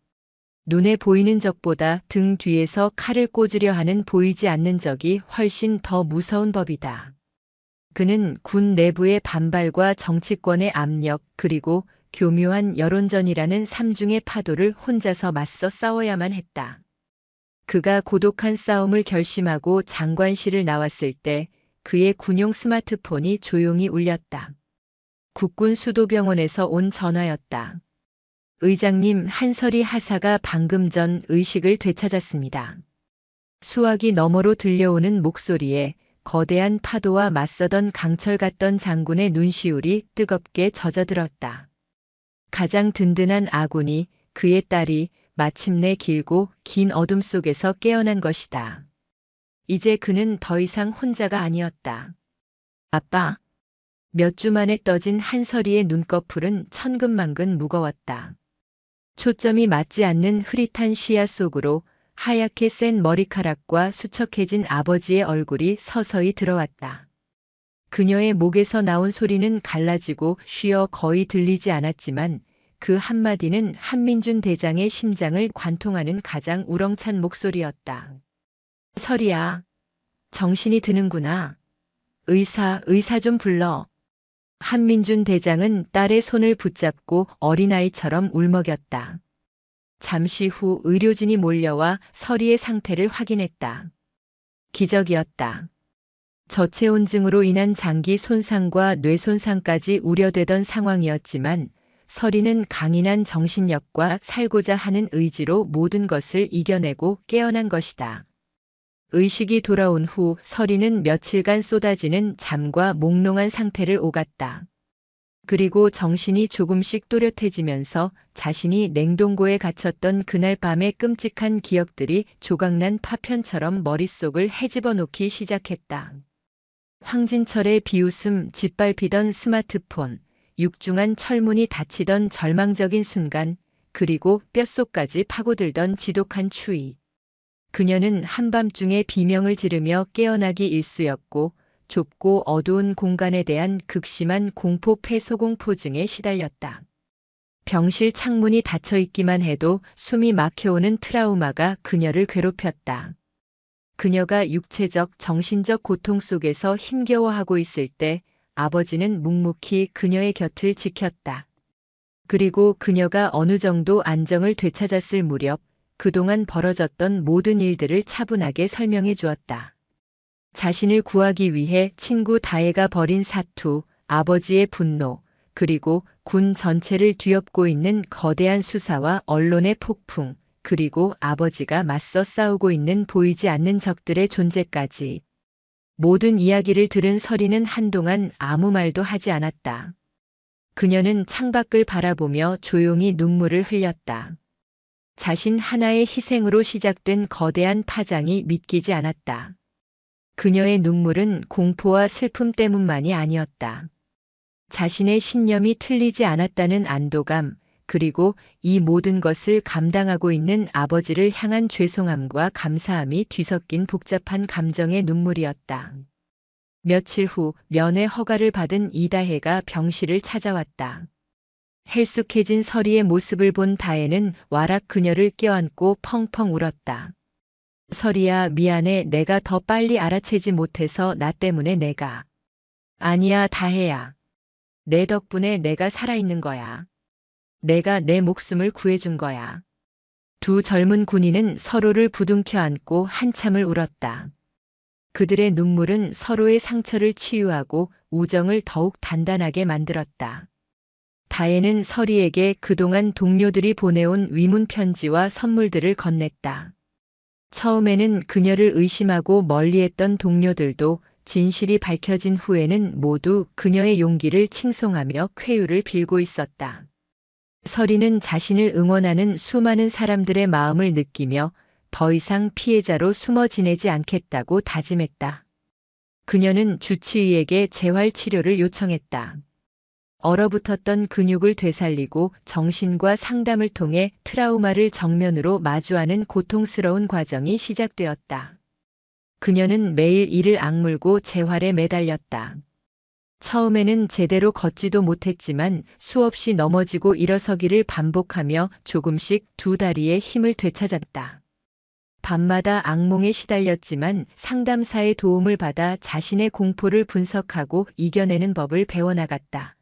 눈에 보이는 적보다 등 뒤에서 칼을 꽂으려 하는 보이지 않는 적이 훨씬 더 무서운 법이다. 그는 군 내부의 반발과 정치권의 압력 그리고 교묘한 여론전이라는 삼중의 파도를 혼자서 맞서 싸워야만 했다. 그가 고독한 싸움을 결심하고 장관실을 나왔을 때 그의 군용 스마트폰이 조용히 울렸다. 국군 수도병원에서 온 전화였다. 의장님, 한설이 하사가 방금 전 의식을 되찾았습니다. 수화기 너머로 들려오는 목소리에 거대한 파도와 맞서던 강철 같던 장군의 눈시울이 뜨겁게 젖어들었다. 가장 든든한 아군이, 그의 딸이 마침내 길고 긴 어둠 속에서 깨어난 것이다. 이제 그는 더 이상 혼자가 아니었다. 아빠. 몇 주 만에 떠진 한설이의 눈꺼풀은 천근만근 무거웠다. 초점이 맞지 않는 흐릿한 시야 속으로 하얗게 센 머리카락과 수척해진 아버지의 얼굴이 서서히 들어왔다. 그녀의 목에서 나온 소리는 갈라지고 쉬어 거의 들리지 않았지만 그 한마디는 한민준 대장의 심장을 관통하는 가장 우렁찬 목소리였다. 설이야. 정신이 드는구나. 의사 좀 불러. 한민준 대장은 딸의 손을 붙잡고 어린아이처럼 울먹였다. 잠시 후 의료진이 몰려와 설이의 상태를 확인했다. 기적이었다. 저체온증으로 인한 장기 손상과 뇌 손상까지 우려되던 상황이었지만 설이는 강인한 정신력과 살고자 하는 의지로 모든 것을 이겨내고 깨어난 것이다. 의식이 돌아온 후 설이는 며칠간 쏟아지는 잠과 몽롱한 상태를 오갔다. 그리고 정신이 조금씩 또렷해지면서 자신이 냉동고에 갇혔던 그날 밤의 끔찍한 기억들이 조각난 파편처럼 머릿속을 헤집어 놓기 시작했다. 황진철의 비웃음, 짓밟히던 스마트폰, 육중한 철문이 닫히던 절망적인 순간, 그리고 뼛속까지 파고들던 지독한 추위. 그녀는 한밤중에 비명을 지르며 깨어나기 일쑤였고 좁고 어두운 공간에 대한 극심한 공포 폐소공포증에 시달렸다. 병실 창문이 닫혀 있기만 해도 숨이 막혀오는 트라우마가 그녀를 괴롭혔다. 그녀가 육체적, 정신적 고통 속에서 힘겨워하고 있을 때 아버지는 묵묵히 그녀의 곁을 지켰다. 그리고 그녀가 어느 정도 안정을 되찾았을 무렵 그동안 벌어졌던 모든 일들을 차분하게 설명해 주었다. 자신을 구하기 위해 친구 다혜가 벌인 사투, 아버지의 분노, 그리고 군 전체를 뒤엎고 있는 거대한 수사와 언론의 폭풍, 그리고 아버지가 맞서 싸우고 있는 보이지 않는 적들의 존재까지. 모든 이야기를 들은 설이는 한동안 아무 말도 하지 않았다. 그녀는 창밖을 바라보며 조용히 눈물을 흘렸다. 자신 하나의 희생으로 시작된 거대한 파장이 믿기지 않았다. 그녀의 눈물은 공포와 슬픔 때문만이 아니었다. 자신의 신념이 틀리지 않았다는 안도감, 그리고 이 모든 것을 감당하고 있는 아버지를 향한 죄송함과 감사함이 뒤섞인 복잡한 감정의 눈물이었다. 며칠 후 면회 허가를 받은 이다혜가 병실을 찾아왔다. 헬쑥해진 서리의 모습을 본 다혜는 와락 그녀를 껴안고 펑펑 울었다. 서리야, 미안해. 내가 더 빨리 알아채지 못해서 나 때문에 내가. 아니야, 다혜야. 내 덕분에 내가 살아있는 거야. 내가 내 목숨을 구해준 거야. 두 젊은 군인은 서로를 부둥켜 안고 한참을 울었다. 그들의 눈물은 서로의 상처를 치유하고 우정을 더욱 단단하게 만들었다. 다혜는 서리에게 그동안 동료들이 보내온 위문 편지와 선물들을 건넸다. 처음에는 그녀를 의심하고 멀리했던 동료들도 진실이 밝혀진 후에는 모두 그녀의 용기를 칭송하며 쾌유를 빌고 있었다. 서리는 자신을 응원하는 수많은 사람들의 마음을 느끼며 더 이상 피해자로 숨어 지내지 않겠다고 다짐했다. 그녀는 주치의에게 재활 치료를 요청했다. 얼어붙었던 근육을 되살리고 정신과 상담을 통해 트라우마를 정면으로 마주하는 고통스러운 과정이 시작되었다. 그녀는 매일 이를 악물고 재활에 매달렸다. 처음에는 제대로 걷지도 못했지만 수없이 넘어지고 일어서기를 반복하며 조금씩 두 다리의 힘을 되찾았다. 밤마다 악몽에 시달렸지만 상담사의 도움을 받아 자신의 공포를 분석하고 이겨내는 법을 배워나갔다.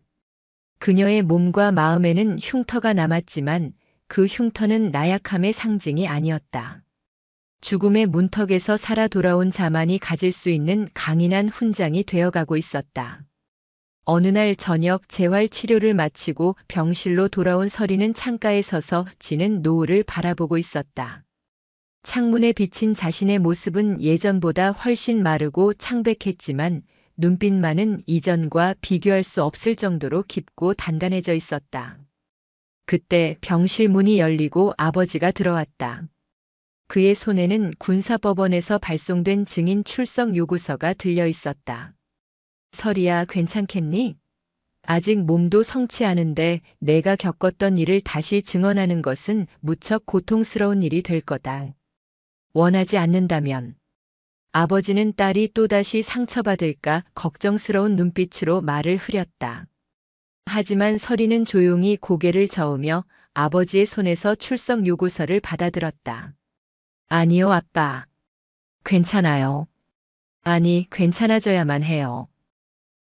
그녀의 몸과 마음에는 흉터가 남았지만 그 흉터는 나약함의 상징이 아니었다. 죽음의 문턱에서 살아 돌아온 자만이 가질 수 있는 강인한 훈장이 되어가고 있었다. 어느 날 저녁 재활 치료를 마치고 병실로 돌아온 서리는 창가에 서서 지는 노을을 바라보고 있었다. 창문에 비친 자신의 모습은 예전보다 훨씬 마르고 창백했지만 눈빛만은 이전과 비교할 수 없을 정도로 깊고 단단해져 있었다. 그때 병실 문이 열리고 아버지가 들어왔다. 그의 손에는 군사법원에서 발송된 증인 출석 요구서가 들려 있었다. 서리야, 괜찮겠니? 아직 몸도 성치 않은데 내가 겪었던 일을 다시 증언하는 것은 무척 고통스러운 일이 될 거다. 원하지 않는다면. 아버지는 딸이 또다시 상처받을까 걱정스러운 눈빛으로 말을 흐렸다. 하지만 서리는 조용히 고개를 저으며 아버지의 손에서 출석 요구서를 받아들었다. 아니요, 아빠. 괜찮아요. 아니, 괜찮아져야만 해요.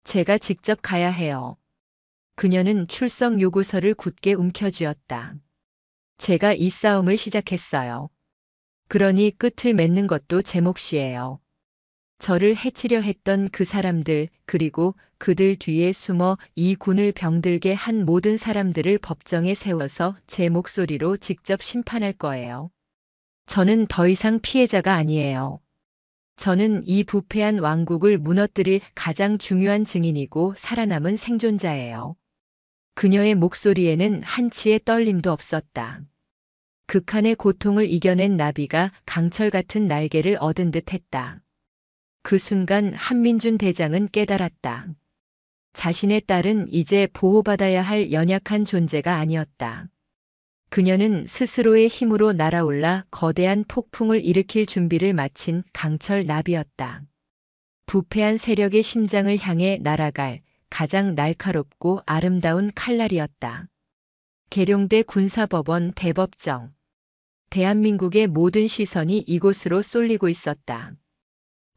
제가 직접 가야 해요. 그녀는 출석 요구서를 굳게 움켜쥐었다. 제가 이 싸움을 시작했어요. 그러니 끝을 맺는 것도 제 몫이에요. 저를 해치려 했던 그 사람들, 그리고 그들 뒤에 숨어 이 군을 병들게 한 모든 사람들을 법정에 세워서 제 목소리로 직접 심판할 거예요. 저는 더 이상 피해자가 아니에요. 저는 이 부패한 왕국을 무너뜨릴 가장 중요한 증인이고 살아남은 생존자예요. 그녀의 목소리에는 한치의 떨림도 없었다. 극한의 고통을 이겨낸 나비가 강철 같은 날개를 얻은 듯 했다. 그 순간 한민준 대장은 깨달았다. 자신의 딸은 이제 보호받아야 할 연약한 존재가 아니었다. 그녀는 스스로의 힘으로 날아올라 거대한 폭풍을 일으킬 준비를 마친 강철 나비였다. 부패한 세력의 심장을 향해 날아갈 가장 날카롭고 아름다운 칼날이었다. 계룡대 군사법원 대법정. 대한민국의 모든 시선이 이곳으로 쏠리고 있었다.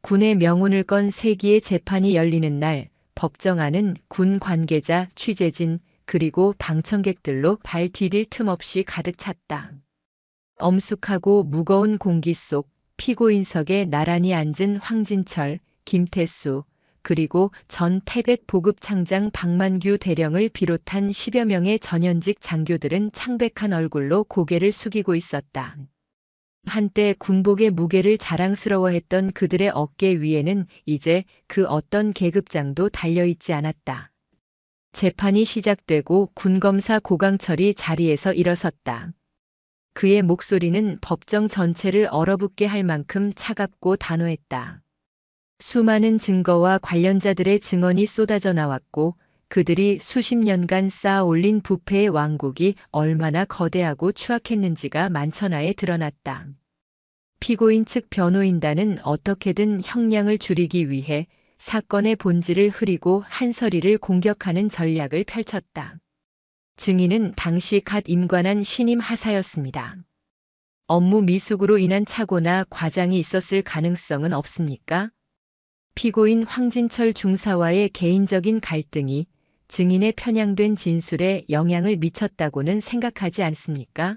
군의 명운을 건 세기의 재판이 열리는 날, 법정 안은 군 관계자, 취재진, 그리고 방청객들로 발 디딜 틈 없이 가득 찼다. 엄숙하고 무거운 공기 속 피고인석에 나란히 앉은 황진철, 김태수, 그리고 전 태백 보급창장 박만규 대령을 비롯한 10여 명의 전현직 장교들은 창백한 얼굴로 고개를 숙이고 있었다. 한때 군복의 무게를 자랑스러워했던 그들의 어깨 위에는 이제 그 어떤 계급장도 달려있지 않았다. 재판이 시작되고 군검사 고강철이 자리에서 일어섰다. 그의 목소리는 법정 전체를 얼어붙게 할 만큼 차갑고 단호했다. 수많은 증거와 관련자들의 증언이 쏟아져 나왔고 그들이 수십 년간 쌓아 올린 부패의 왕국이 얼마나 거대하고 추악했는지가 만천하에 드러났다. 피고인 측 변호인단은 어떻게든 형량을 줄이기 위해 사건의 본질을 흐리고 한서리를 공격하는 전략을 펼쳤다. 증인은 당시 갓 임관한 신임 하사였습니다. 업무 미숙으로 인한 착오나 과장이 있었을 가능성은 없습니까? 피고인 황진철 중사와의 개인적인 갈등이 증인의 편향된 진술에 영향을 미쳤다고는 생각하지 않습니까?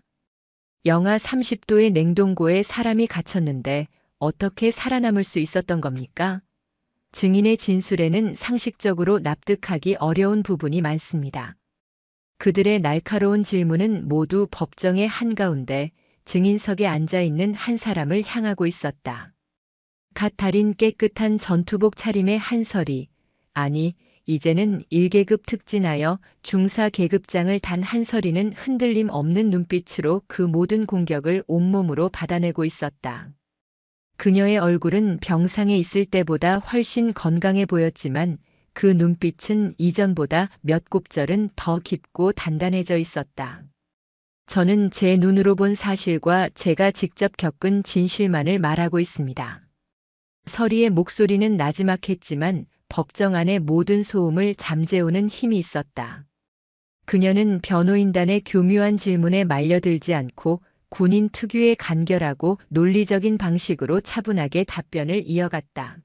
영하 30도의 냉동고에 사람이 갇혔는데 어떻게 살아남을 수 있었던 겁니까? 증인의 진술에는 상식적으로 납득하기 어려운 부분이 많습니다. 그들의 날카로운 질문은 모두 법정의 한가운데 증인석에 앉아 있는 한 사람을 향하고 있었다. 갓 달인 깨끗한 전투복 차림의 한설이, 아니 이제는 1계급 특진하여 중사 계급장을 단 한설이는 흔들림 없는 눈빛으로 그 모든 공격을 온몸으로 받아내고 있었다. 그녀의 얼굴은 병상에 있을 때보다 훨씬 건강해 보였지만 그 눈빛은 이전보다 몇 곱절은 더 깊고 단단해져 있었다. 저는 제 눈으로 본 사실과 제가 직접 겪은 진실만을 말하고 있습니다. 설이의 목소리는 나지막했지만 법정 안의 모든 소음을 잠재우는 힘이 있었다. 그녀는 변호인단의 교묘한 질문에 말려들지 않고 군인 특유의 간결하고 논리적인 방식으로 차분하게 답변을 이어갔다.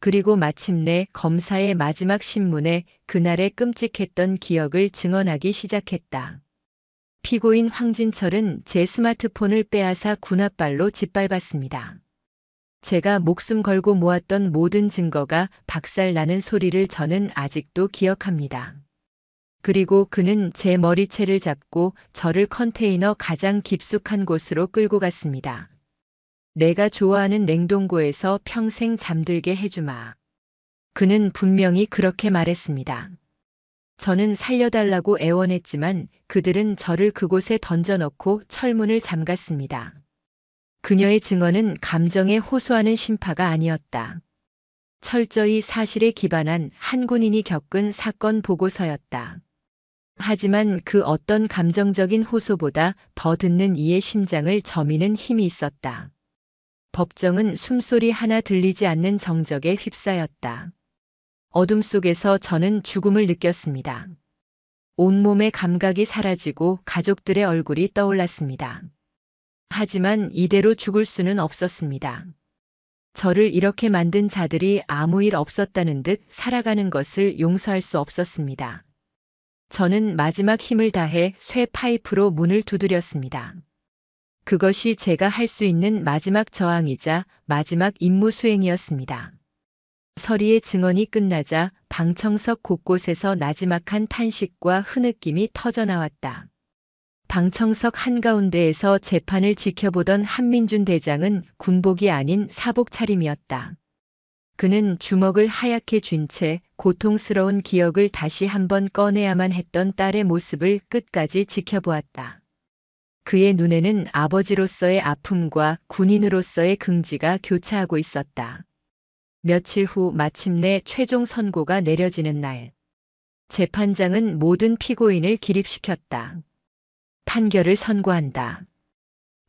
그리고 마침내 검사의 마지막 신문에 그날의 끔찍했던 기억을 증언하기 시작했다. 피고인 황진철은 제 스마트폰을 빼앗아 군 앞발로 짓밟았습니다. 제가 목숨 걸고 모았던 모든 증거가 박살나는 소리를 저는 아직도 기억합니다. 그리고 그는 제 머리채를 잡고 저를 컨테이너 가장 깊숙한 곳으로 끌고 갔습니다. 내가 좋아하는 냉동고에서 평생 잠들게 해주마. 그는 분명히 그렇게 말했습니다. 저는 살려달라고 애원했지만 그들은 저를 그곳에 던져넣고 철문을 잠갔습니다. 그녀의 증언은 감정에 호소하는 심파가 아니었다. 철저히 사실에 기반한 한 군인이 겪은 사건 보고서였다. 하지만 그 어떤 감정적인 호소보다 더 듣는 이의 심장을 저미는 힘이 있었다. 법정은 숨소리 하나 들리지 않는 정적에 휩싸였다. 어둠 속에서 저는 죽음을 느꼈습니다. 온몸의 감각이 사라지고 가족들의 얼굴이 떠올랐습니다. 하지만 이대로 죽을 수는 없었습니다. 저를 이렇게 만든 자들이 아무 일 없었다는 듯 살아가는 것을 용서할 수 없었습니다. 저는 마지막 힘을 다해 쇠 파이프로 문을 두드렸습니다. 그것이 제가 할 수 있는 마지막 저항이자 마지막 임무 수행이었습니다. 서리의 증언이 끝나자 방청석 곳곳에서 나지막한 탄식과 흐느낌이 터져나왔다. 방청석 한가운데에서 재판을 지켜보던 한민준 대장은 군복이 아닌 사복 차림이었다. 그는 주먹을 하얗게 쥔 채 고통스러운 기억을 다시 한번 꺼내야만 했던 딸의 모습을 끝까지 지켜보았다. 그의 눈에는 아버지로서의 아픔과 군인으로서의 긍지가 교차하고 있었다. 며칠 후 마침내 최종 선고가 내려지는 날. 재판장은 모든 피고인을 기립시켰다. 판결을 선고한다.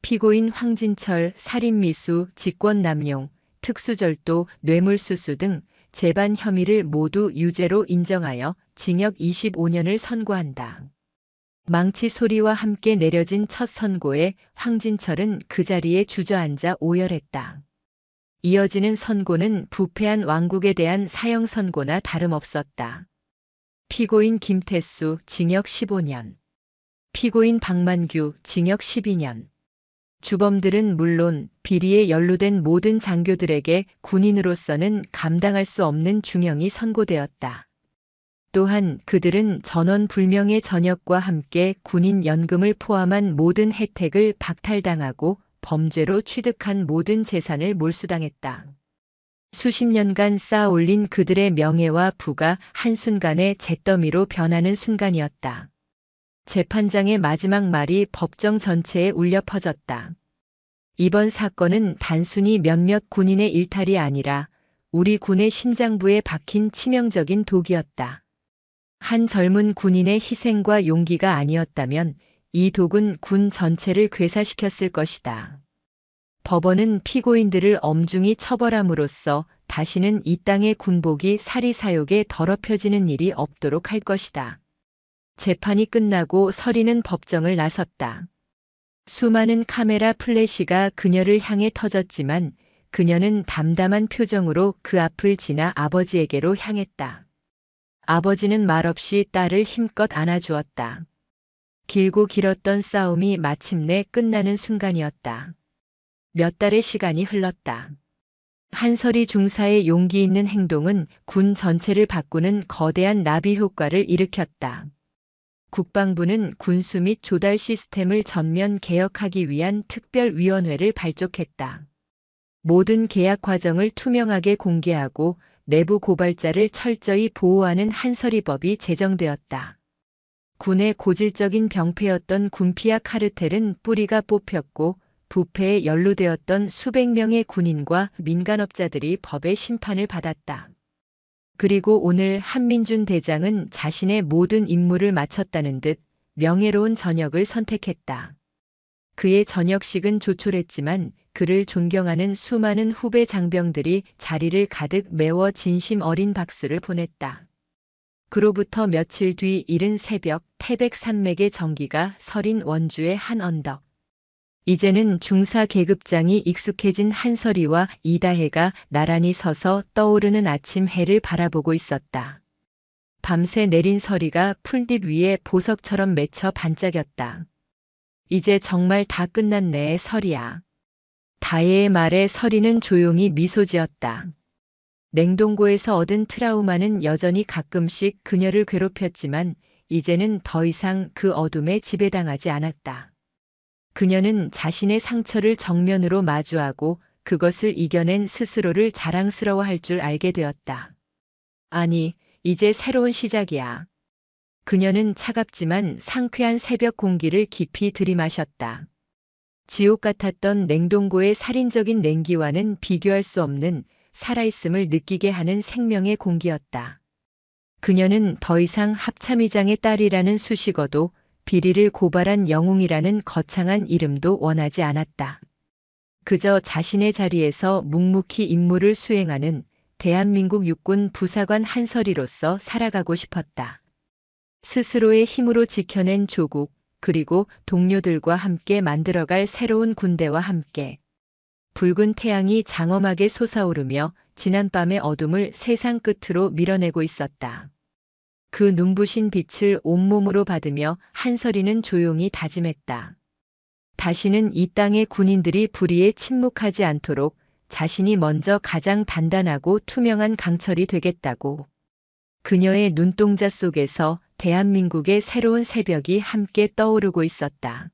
피고인 황진철 살인미수, 직권남용, 특수절도, 뇌물수수 등 재반 혐의를 모두 유죄로 인정하여 징역 25년을 선고한다. 망치 소리와 함께 내려진 첫 선고에 황진철은 그 자리에 주저앉아 오열했다. 이어지는 선고는 부패한 왕국에 대한 사형 선고나 다름없었다. 피고인 김태수 징역 15년. 피고인 박만규 징역 12년. 주범들은 물론 비리에 연루된 모든 장교들에게 군인으로서는 감당할 수 없는 중형이 선고되었다. 또한 그들은 전원불명의 전역과 함께 군인 연금을 포함한 모든 혜택을 박탈당하고 범죄로 취득한 모든 재산을 몰수당했다. 수십 년간 쌓아 올린 그들의 명예와 부가 한순간에 잿더미로 변하는 순간이었다. 재판장의 마지막 말이 법정 전체에 울려 퍼졌다. 이번 사건은 단순히 몇몇 군인의 일탈이 아니라 우리 군의 심장부에 박힌 치명적인 독이었다. 한 젊은 군인의 희생과 용기가 아니었다면 이 독은 군 전체를 괴사시켰을 것이다. 법원은 피고인들을 엄중히 처벌함으로써 다시는 이 땅의 군복이 사리사욕에 더럽혀지는 일이 없도록 할 것이다. 재판이 끝나고 서리는 법정을 나섰다. 수많은 카메라 플래시가 그녀를 향해 터졌지만 그녀는 담담한 표정으로 그 앞을 지나 아버지에게로 향했다. 아버지는 말없이 딸을 힘껏 안아주었다. 길고 길었던 싸움이 마침내 끝나는 순간이었다. 몇 달의 시간이 흘렀다. 한서리 중사의 용기 있는 행동은 군 전체를 바꾸는 거대한 나비 효과를 일으켰다. 국방부는 군수 및 조달 시스템을 전면 개혁하기 위한 특별위원회를 발족했다. 모든 계약 과정을 투명하게 공개하고 내부 고발자를 철저히 보호하는 한서리법이 제정되었다. 군의 고질적인 병폐였던 군피아 카르텔은 뿌리가 뽑혔고 부패에 연루되었던 수백 명의 군인과 민간업자들이 법의 심판을 받았다. 그리고 오늘 한민준 대장은 자신의 모든 임무를 마쳤다는 듯 명예로운 전역을 선택했다. 그의 전역식은 조촐했지만 그를 존경하는 수많은 후배 장병들이 자리를 가득 메워 진심 어린 박수를 보냈다. 그로부터 며칠 뒤 이른 새벽 태백산맥의 전기가 서린 원주의 한 언덕. 이제는 중사 계급장이 익숙해진 한서리와 이다혜가 나란히 서서 떠오르는 아침 해를 바라보고 있었다. 밤새 내린 서리가 풀잎 위에 보석처럼 맺혀 반짝였다. 이제 정말 다 끝났네, 서리야. 다혜의 말에 서리는 조용히 미소 지었다. 냉동고에서 얻은 트라우마는 여전히 가끔씩 그녀를 괴롭혔지만 이제는 더 이상 그 어둠에 지배당하지 않았다. 그녀는 자신의 상처를 정면으로 마주하고 그것을 이겨낸 스스로를 자랑스러워할 줄 알게 되었다. 아니, 이제 새로운 시작이야. 그녀는 차갑지만 상쾌한 새벽 공기를 깊이 들이마셨다. 지옥 같았던 냉동고의 살인적인 냉기와는 비교할 수 없는 살아있음을 느끼게 하는 생명의 공기였다. 그녀는 더 이상 합참의장의 딸이라는 수식어도 비리를 고발한 영웅이라는 거창한 이름도 원하지 않았다. 그저 자신의 자리에서 묵묵히 임무를 수행하는 대한민국 육군 부사관 한서리로서 살아가고 싶었다. 스스로의 힘으로 지켜낸 조국, 그리고 동료들과 함께 만들어갈 새로운 군대와 함께 붉은 태양이 장엄하게 솟아오르며 지난밤의 어둠을 세상 끝으로 밀어내고 있었다. 그 눈부신 빛을 온몸으로 받으며 한서리는 조용히 다짐했다. 다시는 이 땅의 군인들이 불의에 침묵하지 않도록 자신이 먼저 가장 단단하고 투명한 강철이 되겠다고. 그녀의 눈동자 속에서 대한민국의 새로운 새벽이 함께 떠오르고 있었다.